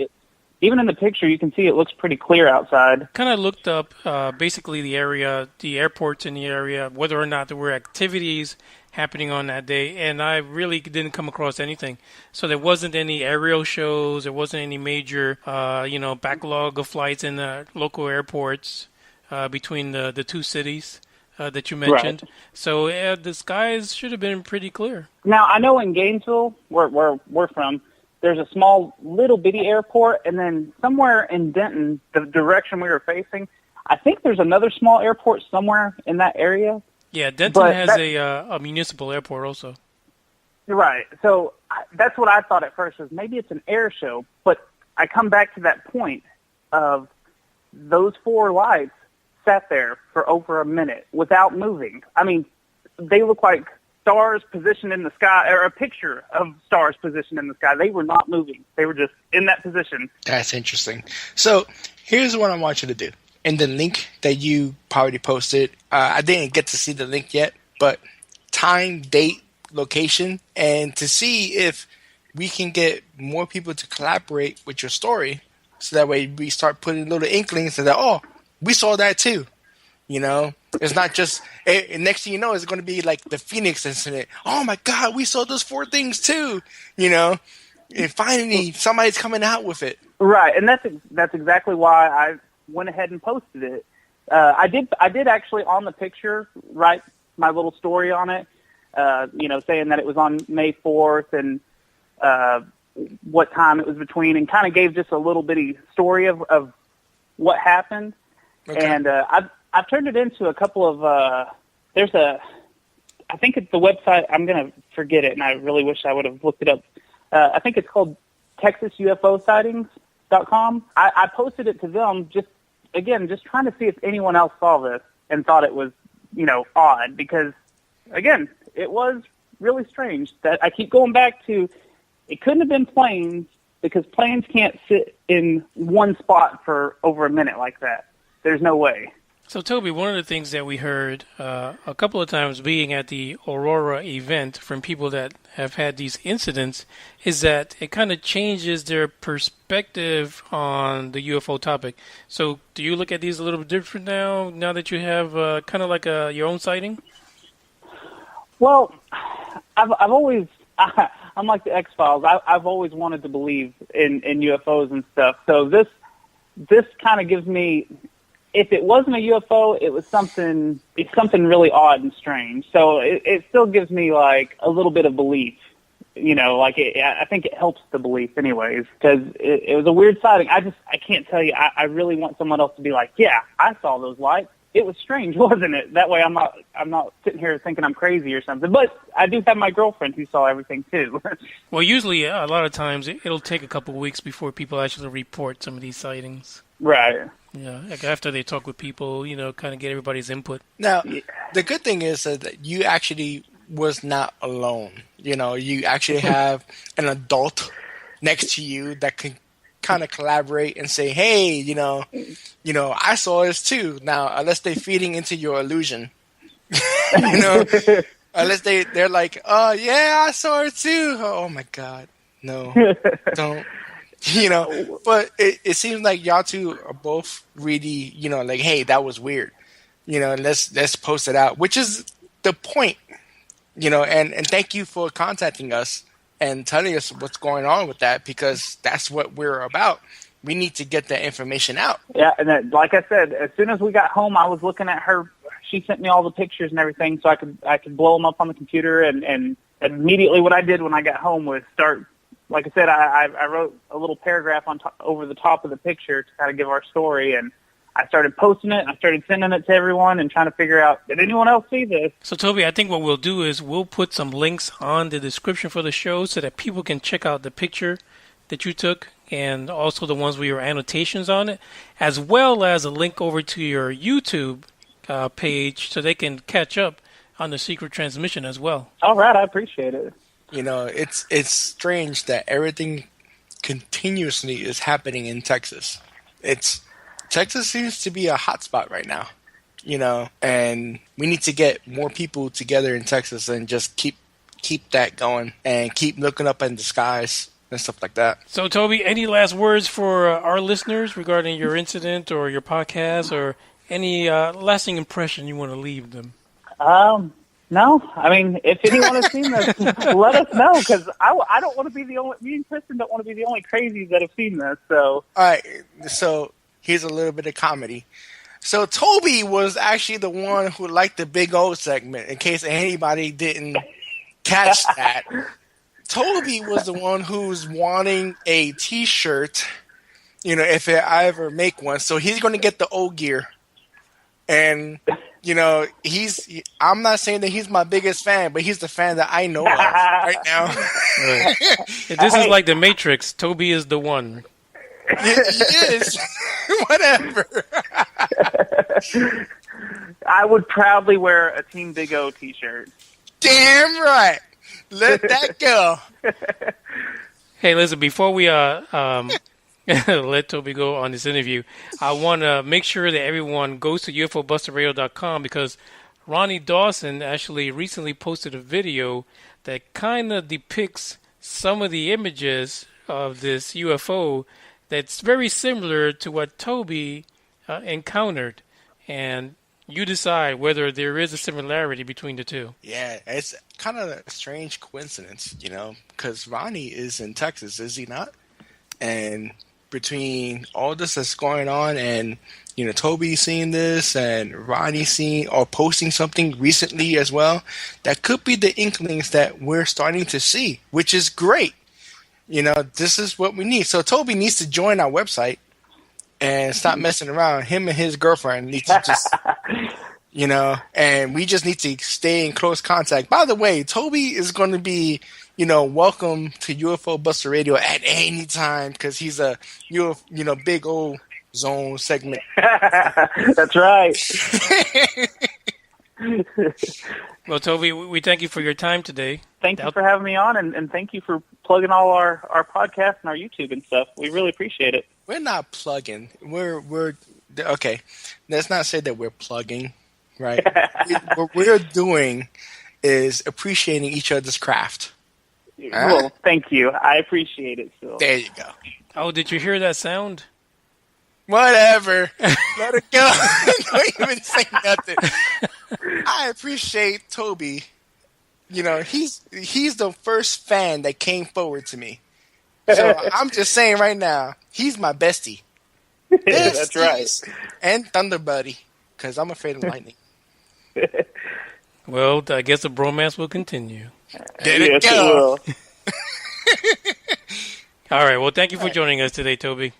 Speaker 7: even in the picture, you can see it looks pretty clear outside.
Speaker 4: Kind of looked up basically the area, the airports in the area, whether or not there were activities happening on that day, and I really didn't come across anything. So there wasn't any aerial shows, there wasn't any major, backlog of flights in the local airports between the two cities that you mentioned.
Speaker 7: Right.
Speaker 4: So the skies should have been pretty clear.
Speaker 7: Now, I know in Gainesville, where we're from, there's a small little bitty airport, and then somewhere in Denton, the direction we were facing, I think there's another small airport somewhere in that area.
Speaker 4: Yeah, Denton has a municipal airport also.
Speaker 7: Right. So that's what I thought at first, was maybe it's an air show. But I come back to that point of those four lights sat there for over a minute without moving. I mean, they look like stars positioned in the sky, or a picture of stars positioned in the sky. They were not moving. They were just in that position.
Speaker 3: That's interesting. So here's what I want you to do. In the link that you probably posted, I didn't get to see the link yet, but time, date, location, and to see if we can get more people to collaborate with your story, so that way we start putting little inklings that, oh, we saw that too. You know, it's not just, next thing you know, it's going to be like the Phoenix incident. Oh my God, we saw those four things too, you know, and finally somebody's coming out with it.
Speaker 7: Right. And that's exactly why I went ahead and posted it. I did actually on the picture write my little story on it, saying that it was on May 4th and what time it was between, and kind of gave just a little bitty story of what happened. Okay. And I've turned it into a couple of, I think it's the website, I'm going to forget it, and I really wish I would have looked it up. I think it's called TexasUFOsightings.com. I posted it to them just trying to see if anyone else saw this and thought it was, odd, because, again, it was really strange. That I keep going back to, it couldn't have been planes, because planes can't sit in one spot for over a minute like that. There's no way.
Speaker 4: So, Toby, one of the things that we heard a couple of times being at the Aurora event from people that have had these incidents is that it kind of changes their perspective on the UFO topic. So do you look at these a little bit different now that you have kind of like your own sighting?
Speaker 7: Well, I've always, I'm like the X-Files. I've always wanted to believe in UFOs and stuff. So this kind of gives me, if it wasn't a UFO, it's something really odd and strange. So it still gives me like a little bit of belief, I think it helps the belief anyways, because it was a weird sighting. I can't tell you. I really want someone else to be like, yeah, I saw those lights. It was strange, wasn't it? That way I'm not sitting here thinking I'm crazy or something. But I do have my girlfriend who saw everything too.
Speaker 4: Well, usually a lot of times it'll take a couple of weeks before people actually report some of these sightings.
Speaker 7: Right.
Speaker 4: Yeah, like after they talk with people, kind of get everybody's input.
Speaker 3: Now, the good thing is that you actually was not alone. You actually have an adult next to you that can kind of collaborate and say, hey, I saw this too. Now, unless they're feeding into your illusion, unless they're like, oh yeah, I saw it too. Oh my God, no, don't. But it seems like y'all two are both really, like, hey, that was weird, and let's post it out, which is the point, and thank you for contacting us and telling us what's going on with that, because that's what we're about. We need to get that information out. Yeah,
Speaker 7: and like I said, as soon as we got home, I was looking at her. She sent me all the pictures and everything, so I could blow them up on the computer, and immediately what I did when I got home was start. Like I said, I wrote a little paragraph over the top of the picture to kind of give our story, and I started posting it, and I started sending it to everyone and trying to figure out, did anyone else see this?
Speaker 4: So, Toby, I think what we'll do is we'll put some links on the description for the show so that people can check out the picture that you took and also the ones with your annotations on it, as well as a link over to your YouTube page so they can catch up on the secret transmission as well.
Speaker 7: All right, I appreciate it.
Speaker 3: You know, it's strange that everything continuously is happening in Texas. Texas seems to be a hotspot right now, you know, and we need to get more people together in Texas and just keep that going and keep looking up in the skies and stuff like that.
Speaker 4: So, Toby, any last words for our listeners regarding your incident or your podcast, or any lasting impression you want to leave them?
Speaker 7: No. I mean, if anyone has seen this, let us know, because I don't want to be the only. Me and Kristen don't want to be the only crazies that have seen this. So,
Speaker 3: all right. So here's a little bit of comedy. So Toby was actually the one who liked the Big O segment. In case anybody didn't catch that, Toby was the one who's wanting a T-shirt. You know, if I ever make one, so he's going to get the O gear. And, you know, I'm not saying that he's my biggest fan, but he's the fan that I know of right now.
Speaker 4: Right. This is like the Matrix. Toby is the one.
Speaker 3: He is. Whatever.
Speaker 7: I would proudly wear a Team Big O T-shirt.
Speaker 3: Damn right. Let that go.
Speaker 4: Hey, listen, before we let Toby go on this interview, I want to make sure that everyone goes to UFOBusterRadio.com, because Ronnie Dawson actually recently posted a video that kind of depicts some of the images of this UFO that's very similar to what Toby encountered. And you decide whether there is a similarity between the two.
Speaker 3: Yeah, it's kind of a strange coincidence, you know, because Ronnie is in Texas, is he not? And between all this that's going on and, you know, Toby seeing this and Ronnie seeing or posting something recently as well, that could be the inklings that we're starting to see, which is great. You know, this is what we need. So Toby needs to join our website and stop messing around. Him and his girlfriend need to just, you know, and we just need to stay in close contact. By the way, Toby is going to be, you know, welcome to UFO Buster Radio at any time, because he's a, you know, big old zone segment.
Speaker 7: That's right.
Speaker 4: Well, Toby, we thank you for your time today.
Speaker 7: Thank you for having me on, and thank you for plugging all our podcasts and our YouTube and stuff. We really appreciate it.
Speaker 3: We're not plugging. We're okay. Let's not say that we're plugging, right? What we're doing is appreciating each other's craft.
Speaker 7: Well, thank you. I appreciate it still.
Speaker 3: There you go.
Speaker 4: Oh, did you hear that sound?
Speaker 3: Whatever. Let it go. Don't even say nothing. I appreciate Toby. You know, he's the first fan that came forward to me. So I'm just saying right now, he's my bestie.
Speaker 7: That's right.
Speaker 3: And Thunder Buddy, because I'm afraid of lightning.
Speaker 4: Well, I guess the bromance will continue.
Speaker 3: There it go.
Speaker 4: All right. Well, thank you for joining us today, Toby.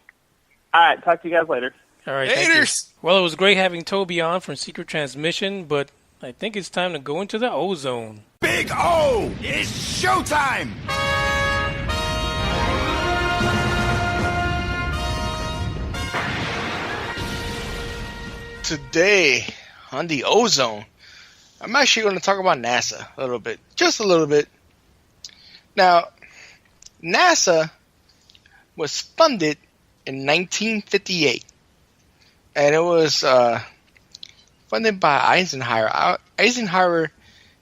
Speaker 7: All right. Talk to you guys later.
Speaker 4: All right. Thank you. Well, it was great having Toby on from Secret Transmission, but I think it's time to go into the ozone.
Speaker 5: Big O! It's showtime!
Speaker 3: Today on the ozone, I'm actually going to talk about NASA a little bit. Just a little bit. Now, NASA was funded in 1958. And it was funded by Eisenhower. Eisenhower,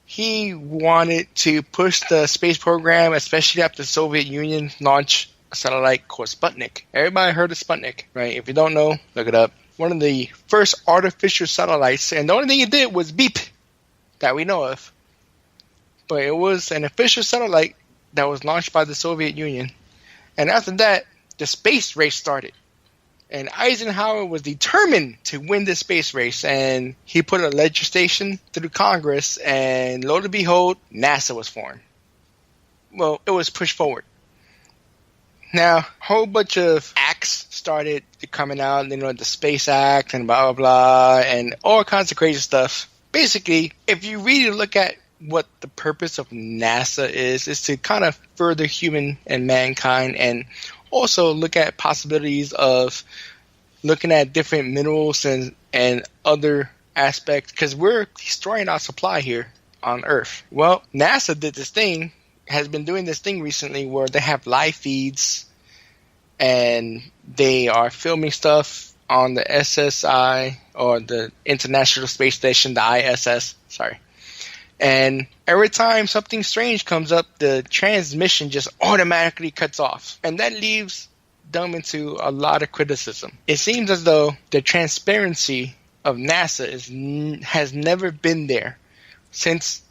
Speaker 3: he wanted to push the space program, especially after the Soviet Union launched a satellite called Sputnik. Everybody heard of Sputnik, right? If you don't know, look it up. One of the first artificial satellites, and the only thing it did was beep, that we know of. But it was an official satellite that was launched by the Soviet Union. And after that, the space race started. And Eisenhower was determined to win this space race, and he put a legislation through Congress, and lo and behold, NASA was formed. Well, it was pushed forward. Now, a whole bunch of acts started coming out, you know, the Space Act and blah, blah, blah, and all kinds of crazy stuff. Basically, if you really look at what the purpose of NASA is to kind of further human and mankind, and also look at possibilities of looking at different minerals and other aspects, because we're destroying our supply here. on Earth. Well, NASA has been doing this thing recently where they have live feeds and they are filming stuff on the SSI, or the International Space Station, the ISS, sorry. And every time something strange comes up, the transmission just automatically cuts off. And that leaves them into a lot of criticism. It seems as though the transparency of NASA has never been there since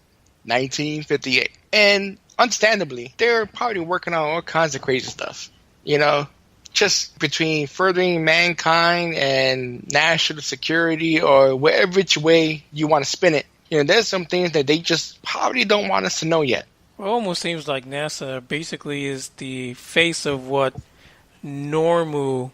Speaker 3: 1958. And understandably, they're probably working on all kinds of crazy stuff. You know, just between furthering mankind and national security, or whatever which way you want to spin it. You know, there's some things that they just probably don't want us to know yet.
Speaker 4: Well, it almost seems like NASA basically is the face of what normal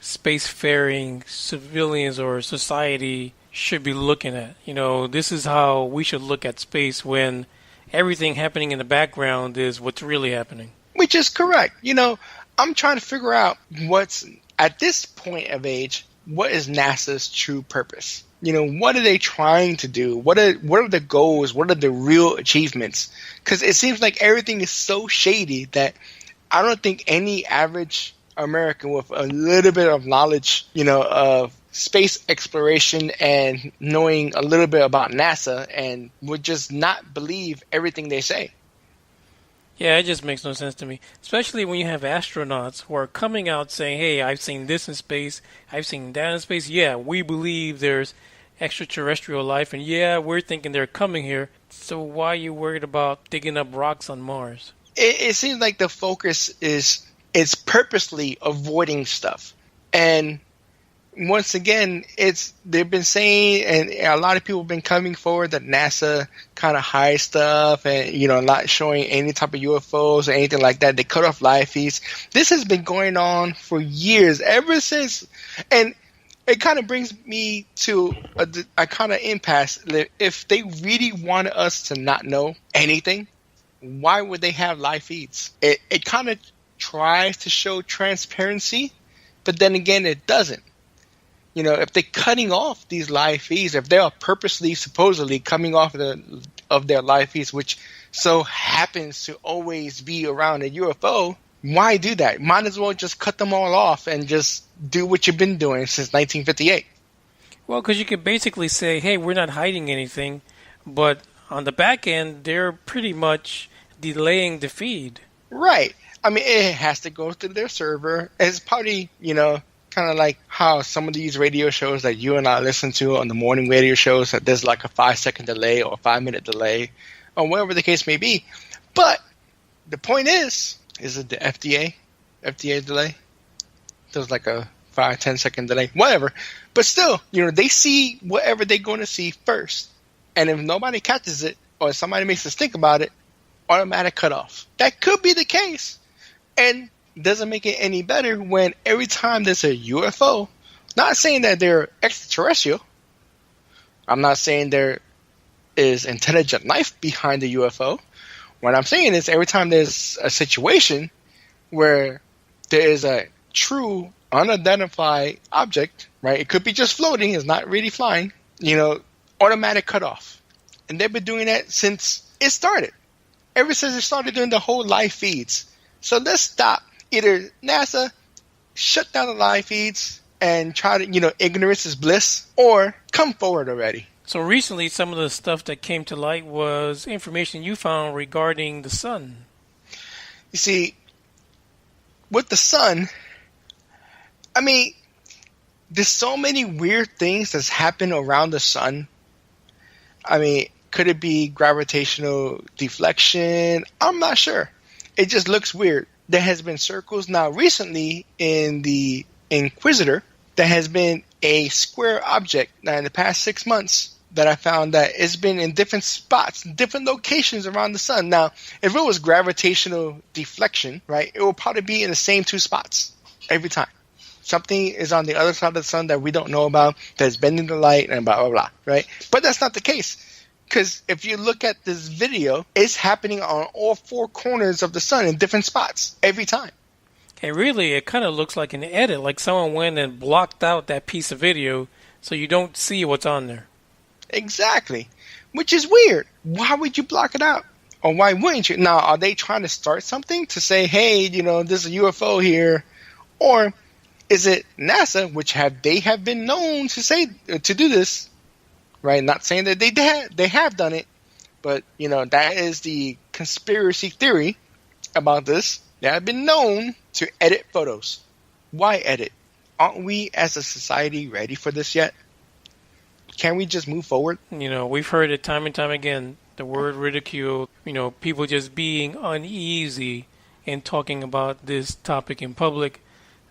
Speaker 4: spacefaring civilians or society should be looking at. You know, this is how we should look at space, when everything happening in the background is what's really happening.
Speaker 3: Which is correct. You know, I'm trying to figure out what's, at this point of age, what is NASA's true purpose? You know, what are they trying to do? What are the goals? What are the real achievements? Because it seems like everything is so shady that I don't think any average American with a little bit of knowledge, you know, of space exploration and knowing a little bit about NASA, and would just not believe everything they say.
Speaker 4: Yeah, it just makes no sense to me. Especially when you have astronauts who are coming out saying, hey, I've seen this in space, I've seen that in space. Yeah, we believe there's extraterrestrial life, and yeah, we're thinking they're coming here. So why are you worried about digging up rocks on Mars?
Speaker 3: It seems like the focus is purposely avoiding stuff. And once again, they've been saying, and a lot of people have been coming forward, that NASA kind of hides stuff and, you know, not showing any type of UFOs or anything like that. They cut off live feeds. This has been going on for years, ever since. And it kind of brings me to a kind of impasse. If they really wanted us to not know anything, why would they have live feeds? It kind of tries to show transparency, but then again, it doesn't. You know, if they're cutting off these live feeds, if they are purposely, supposedly coming off of their live feeds, which so happens to always be around a UFO, why do that? Might as well just cut them all off and just do what you've been doing since 1958.
Speaker 4: Well, because you could basically say, hey, we're not hiding anything, but on the back end, they're pretty much delaying the feed.
Speaker 3: Right. I mean, it has to go through their server. It's probably, you know, kind of like how some of these radio shows that you and I listen to on the morning radio shows, that there's like a 5-second delay or a 5-minute delay or whatever the case may be. But the point is it the FDA delay? There's like a 5-10 second delay, whatever. But still, you know, they see whatever they're going to see first. And if nobody catches it, or somebody makes us think about it, automatic cutoff. That could be the case. And doesn't make it any better when every time there's a UFO, not saying that they're extraterrestrial, I'm not saying there is intelligent life behind the UFO. What I'm saying is every time there's a situation where there is a true unidentified object, right? It could be just floating, it's not really flying, you know, automatic cutoff. And they've been doing that since it started. Ever since it started doing the whole live feeds. So let's stop. Either NASA shut down the live feeds and try to, you know, ignorance is bliss, or come forward already.
Speaker 4: So recently, some of the stuff that came to light was information you found regarding the sun.
Speaker 3: You see, with the sun, I mean, there's so many weird things that's happened around the sun. I mean, could it be gravitational deflection? I'm not sure. It just looks weird. There has been circles. Now, recently in the Inquisitor, there has been a square object now in the past 6 months that I found that it's been in different spots, different locations around the sun. Now, if it was gravitational deflection, right, it will probably be in the same 2 spots every time. Something is on the other side of the sun that we don't know about, that's bending the light and blah, blah, blah, right? But that's not the case. Because if you look at this video, it's happening on all 4 corners of the sun in different spots every time.
Speaker 4: And really, it kind of looks like an edit, like someone went and blocked out that piece of video so you don't see what's on there.
Speaker 3: Exactly. Which is weird. Why would you block it out? Or why wouldn't you? Now, are they trying to start something to say, hey, there's a UFO here? Or is it NASA, which they have been known to do this, right? Not saying that they have done it, but, that is the conspiracy theory about this. They have been known to edit photos. Why edit? Aren't we as a society ready for this yet? Can we just move forward?
Speaker 4: We've heard it time and time again, the word ridicule, people just being uneasy in talking about this topic in public.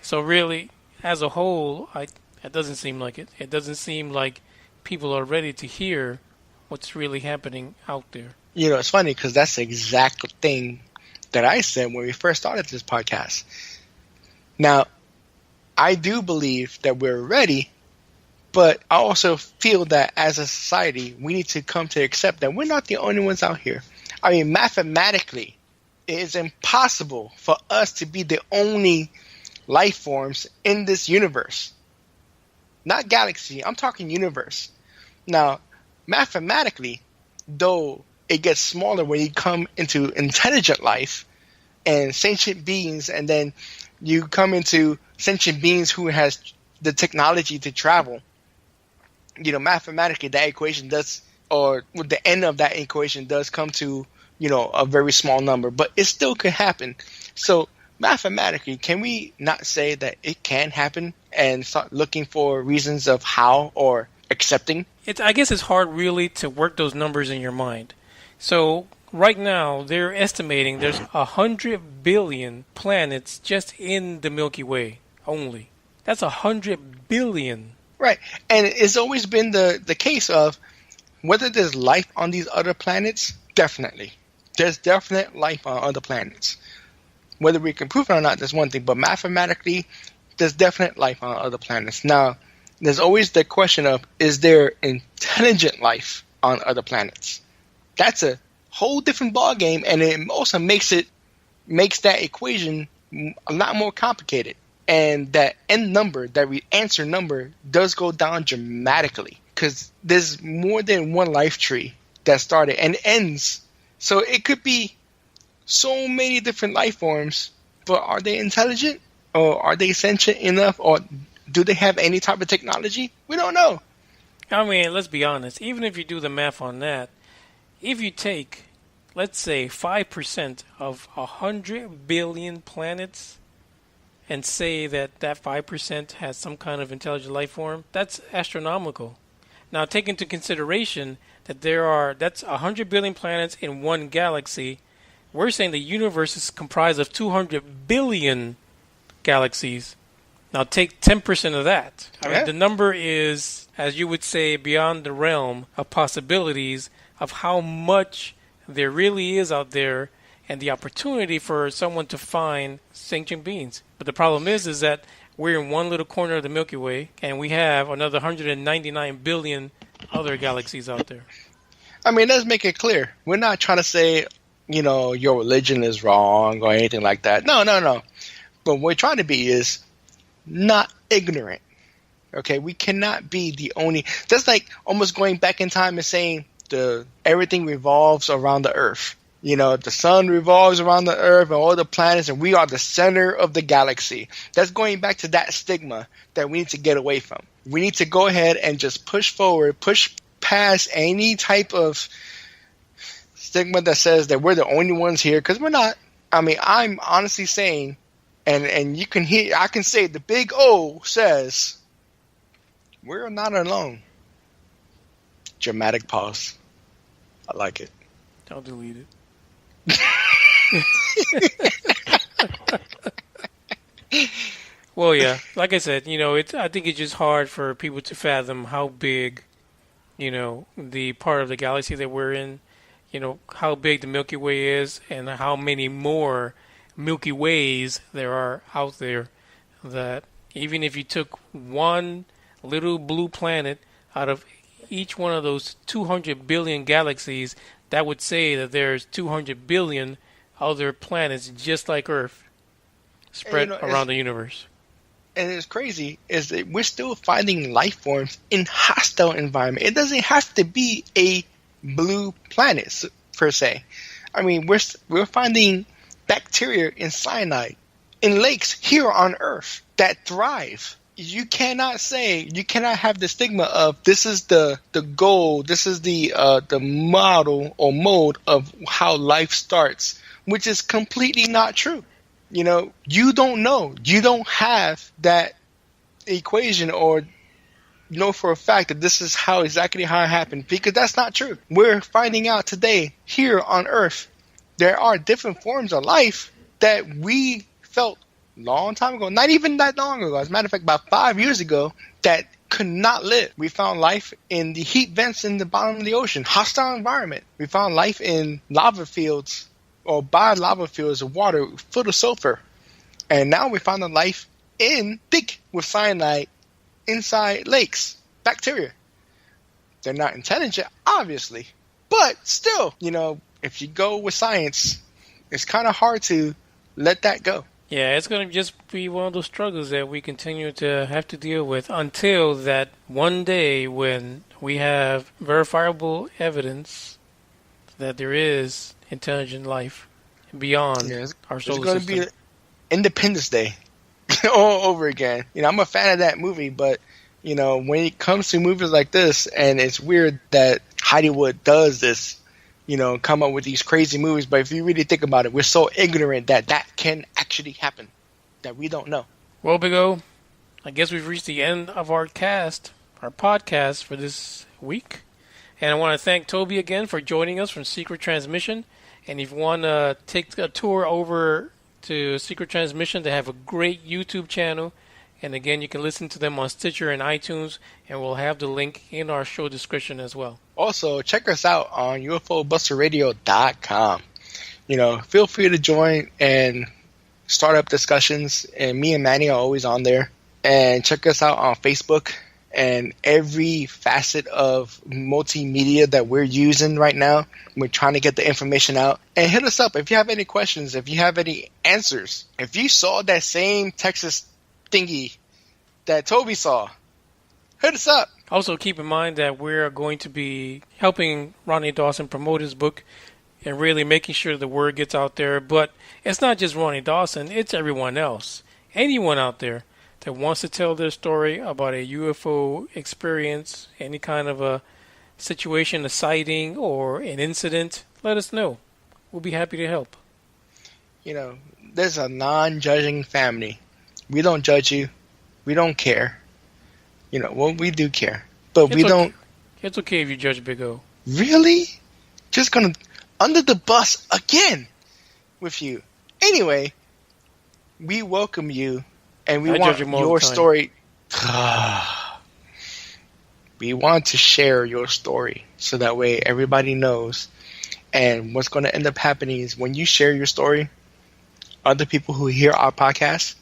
Speaker 4: So really, as a whole, it doesn't seem like it. It doesn't seem like people are ready to hear what's really happening out there.
Speaker 3: It's funny because that's the exact thing that I said when we first started this podcast. Now, I do believe that we're ready, but I also feel that as a society, we need to come to accept that we're not the only ones out here. I mean, mathematically, it is impossible for us to be the only life forms in this universe. Not galaxy, I'm talking universe. Now, mathematically, though it gets smaller when you come into intelligent life and sentient beings, and then you come into sentient beings who has the technology to travel, mathematically that equation does, or the end of that equation does come to, a very small number, but it still could happen. So mathematically, can we not say that it can happen and start looking for reasons of how or accepting?
Speaker 4: I guess it's hard really to work those numbers in your mind. So right now, they're estimating there's 100 billion planets just in the Milky Way only. That's 100 billion.
Speaker 3: Right. And it's always been the case of whether there's life on these other planets, definitely. There's definite life on other planets. Whether we can prove it or not, that's one thing. But mathematically, there's definite life on other planets. Now, there's always the question of, is there intelligent life on other planets? That's a whole different ballgame, and it also makes that equation a lot more complicated. And that end number, that answer number, does go down dramatically because there's more than one life tree that started and ends. So it could be so many different life forms, but are they intelligent? Or are they sentient enough? Or do they have any type of technology? We don't know.
Speaker 4: I mean, let's be honest. Even if you do the math on that, if you take, let's say, 5% of 100 billion planets and say that 5% has some kind of intelligent life form, that's astronomical. Now, take into consideration that that's 100 billion planets in one galaxy. We're saying the universe is comprised of 200 billion galaxies. Now, take 10% of that. I mean, the number is, as you would say, beyond the realm of possibilities of how much there really is out there and the opportunity for someone to find sentient beings. But the problem is that we're in one little corner of the Milky Way, and we have another 199 billion other galaxies out there.
Speaker 3: I mean, let's make it clear. We're not trying to say, your religion is wrong or anything like that. No. But what we're trying to be is not ignorant. Okay, we cannot be the only. That's like almost going back in time and saying everything revolves around the Earth. The sun revolves around the Earth and all the planets, and we are the center of the galaxy. That's going back to that stigma that we need to get away from. We need to go ahead and just push forward, push past any type of stigma that says that we're the only ones here, because we're not. I mean, I'm honestly saying, and you can hear, I can say the big O says, we're not alone. Dramatic pause. I like it.
Speaker 4: I'll delete it. Well, yeah, like I said, I think it's just hard for people to fathom how big, the part of the galaxy that we're in, how big the Milky Way is and how many more Milky Ways there are out there, that even if you took one little blue planet out of each one of those 200 billion galaxies, that would say that there's 200 billion other planets just like Earth spread around the universe.
Speaker 3: and it's crazy, is that we're still finding life forms in hostile environment. It doesn't have to be a blue planet per se. I mean, we're finding bacteria in cyanide in lakes here on Earth that thrive. You cannot have the stigma of this is the goal, this is the model or mode of how life starts, which is completely not true. You know, you don't know. You don't have that equation or know for a fact that this is exactly how it happened, because that's not true. We're finding out today here on Earth there are different forms of life that we felt long time ago, not even that long ago. As a matter of fact, about 5 years ago, that could not live. We found life in the heat vents in the bottom of the ocean, hostile environment. We found life in lava fields or by lava fields of water full of sulfur. And now we found a life thick with cyanide inside lakes, bacteria. They're not intelligent, obviously, but still, you know, if you go with science, it's kind of hard to let that go.
Speaker 4: Yeah, it's going to just be one of those struggles that we continue to have to deal with until that one day when we have verifiable evidence that there is intelligent life beyond our solar system. It's going to be
Speaker 3: Independence Day all over again. You know, I'm a fan of that movie, but, you know, when it comes to movies like this, and it's weird that Hollywood does this, you know, come up with these crazy movies, but if you really think about it, we're so ignorant that that can actually happen, that we don't know.
Speaker 4: Well, Big O, I guess we've reached the end of our podcast for this week. And I want to thank Toby again for joining us from Secret Transmission. And if you want to take a tour over to Secret Transmission, they have a great YouTube channel. And again, you can listen to them on Stitcher and iTunes, and we'll have the link in our show description as well.
Speaker 3: Also, check us out on UFOBusterRadio.com. You know, feel free to join and start up discussions, and me and Manny are always on there. And check us out on Facebook and every facet of multimedia that we're using right now. We're trying to get the information out. And hit us up if you have any questions, if you have any answers. If you saw that same Texas thingy that Toby saw, hit us up.
Speaker 4: Also, keep in mind that we're going to be helping Ronnie Dawson promote his book and really making sure the word gets out there. But it's not just Ronnie Dawson, it's everyone else. Anyone out there that wants to tell their story about a UFO experience, any kind of a situation, a sighting, or an incident, let us know. We'll be happy to help.
Speaker 3: You know, there's a non-judging family. We don't judge you. We don't care. You know, well, we do care. But we don't...
Speaker 4: It's okay if you judge Big O.
Speaker 3: Really? Just gonna... Under the bus again with you. Anyway, we welcome you, and we want your story... We want to share your story so that way everybody knows. And what's going to end up happening is when you share your story, other people who hear our podcast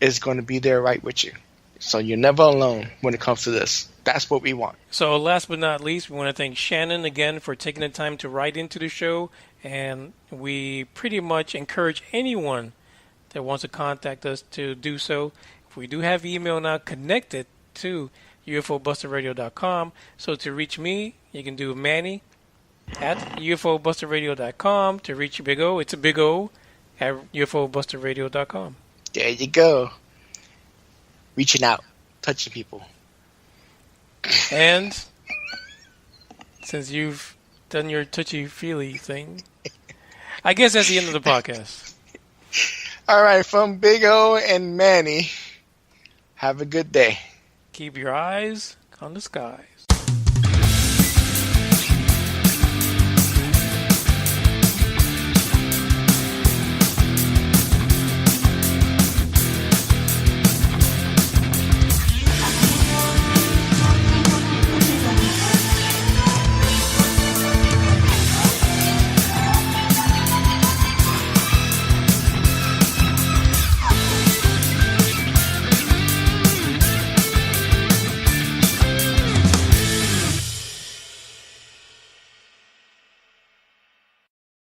Speaker 3: is going to be there right with you. So you're never alone when it comes to this. That's what we want.
Speaker 4: So last but not least, we want to thank Shannon again for taking the time to write into the show. And we pretty much encourage anyone that wants to contact us to do so. We do have email now connected to UFOBusterRadio.com. So to reach me, you can do Manny at UFOBusterRadio.com. To reach Big O, it's a Big O at UFOBusterRadio.com.
Speaker 3: There you go. Reaching out, touching people.
Speaker 4: And since you've done your touchy-feely thing, I guess that's the end of the podcast.
Speaker 3: All right, from Big O and Manny, have a good day.
Speaker 4: Keep your eyes on the sky.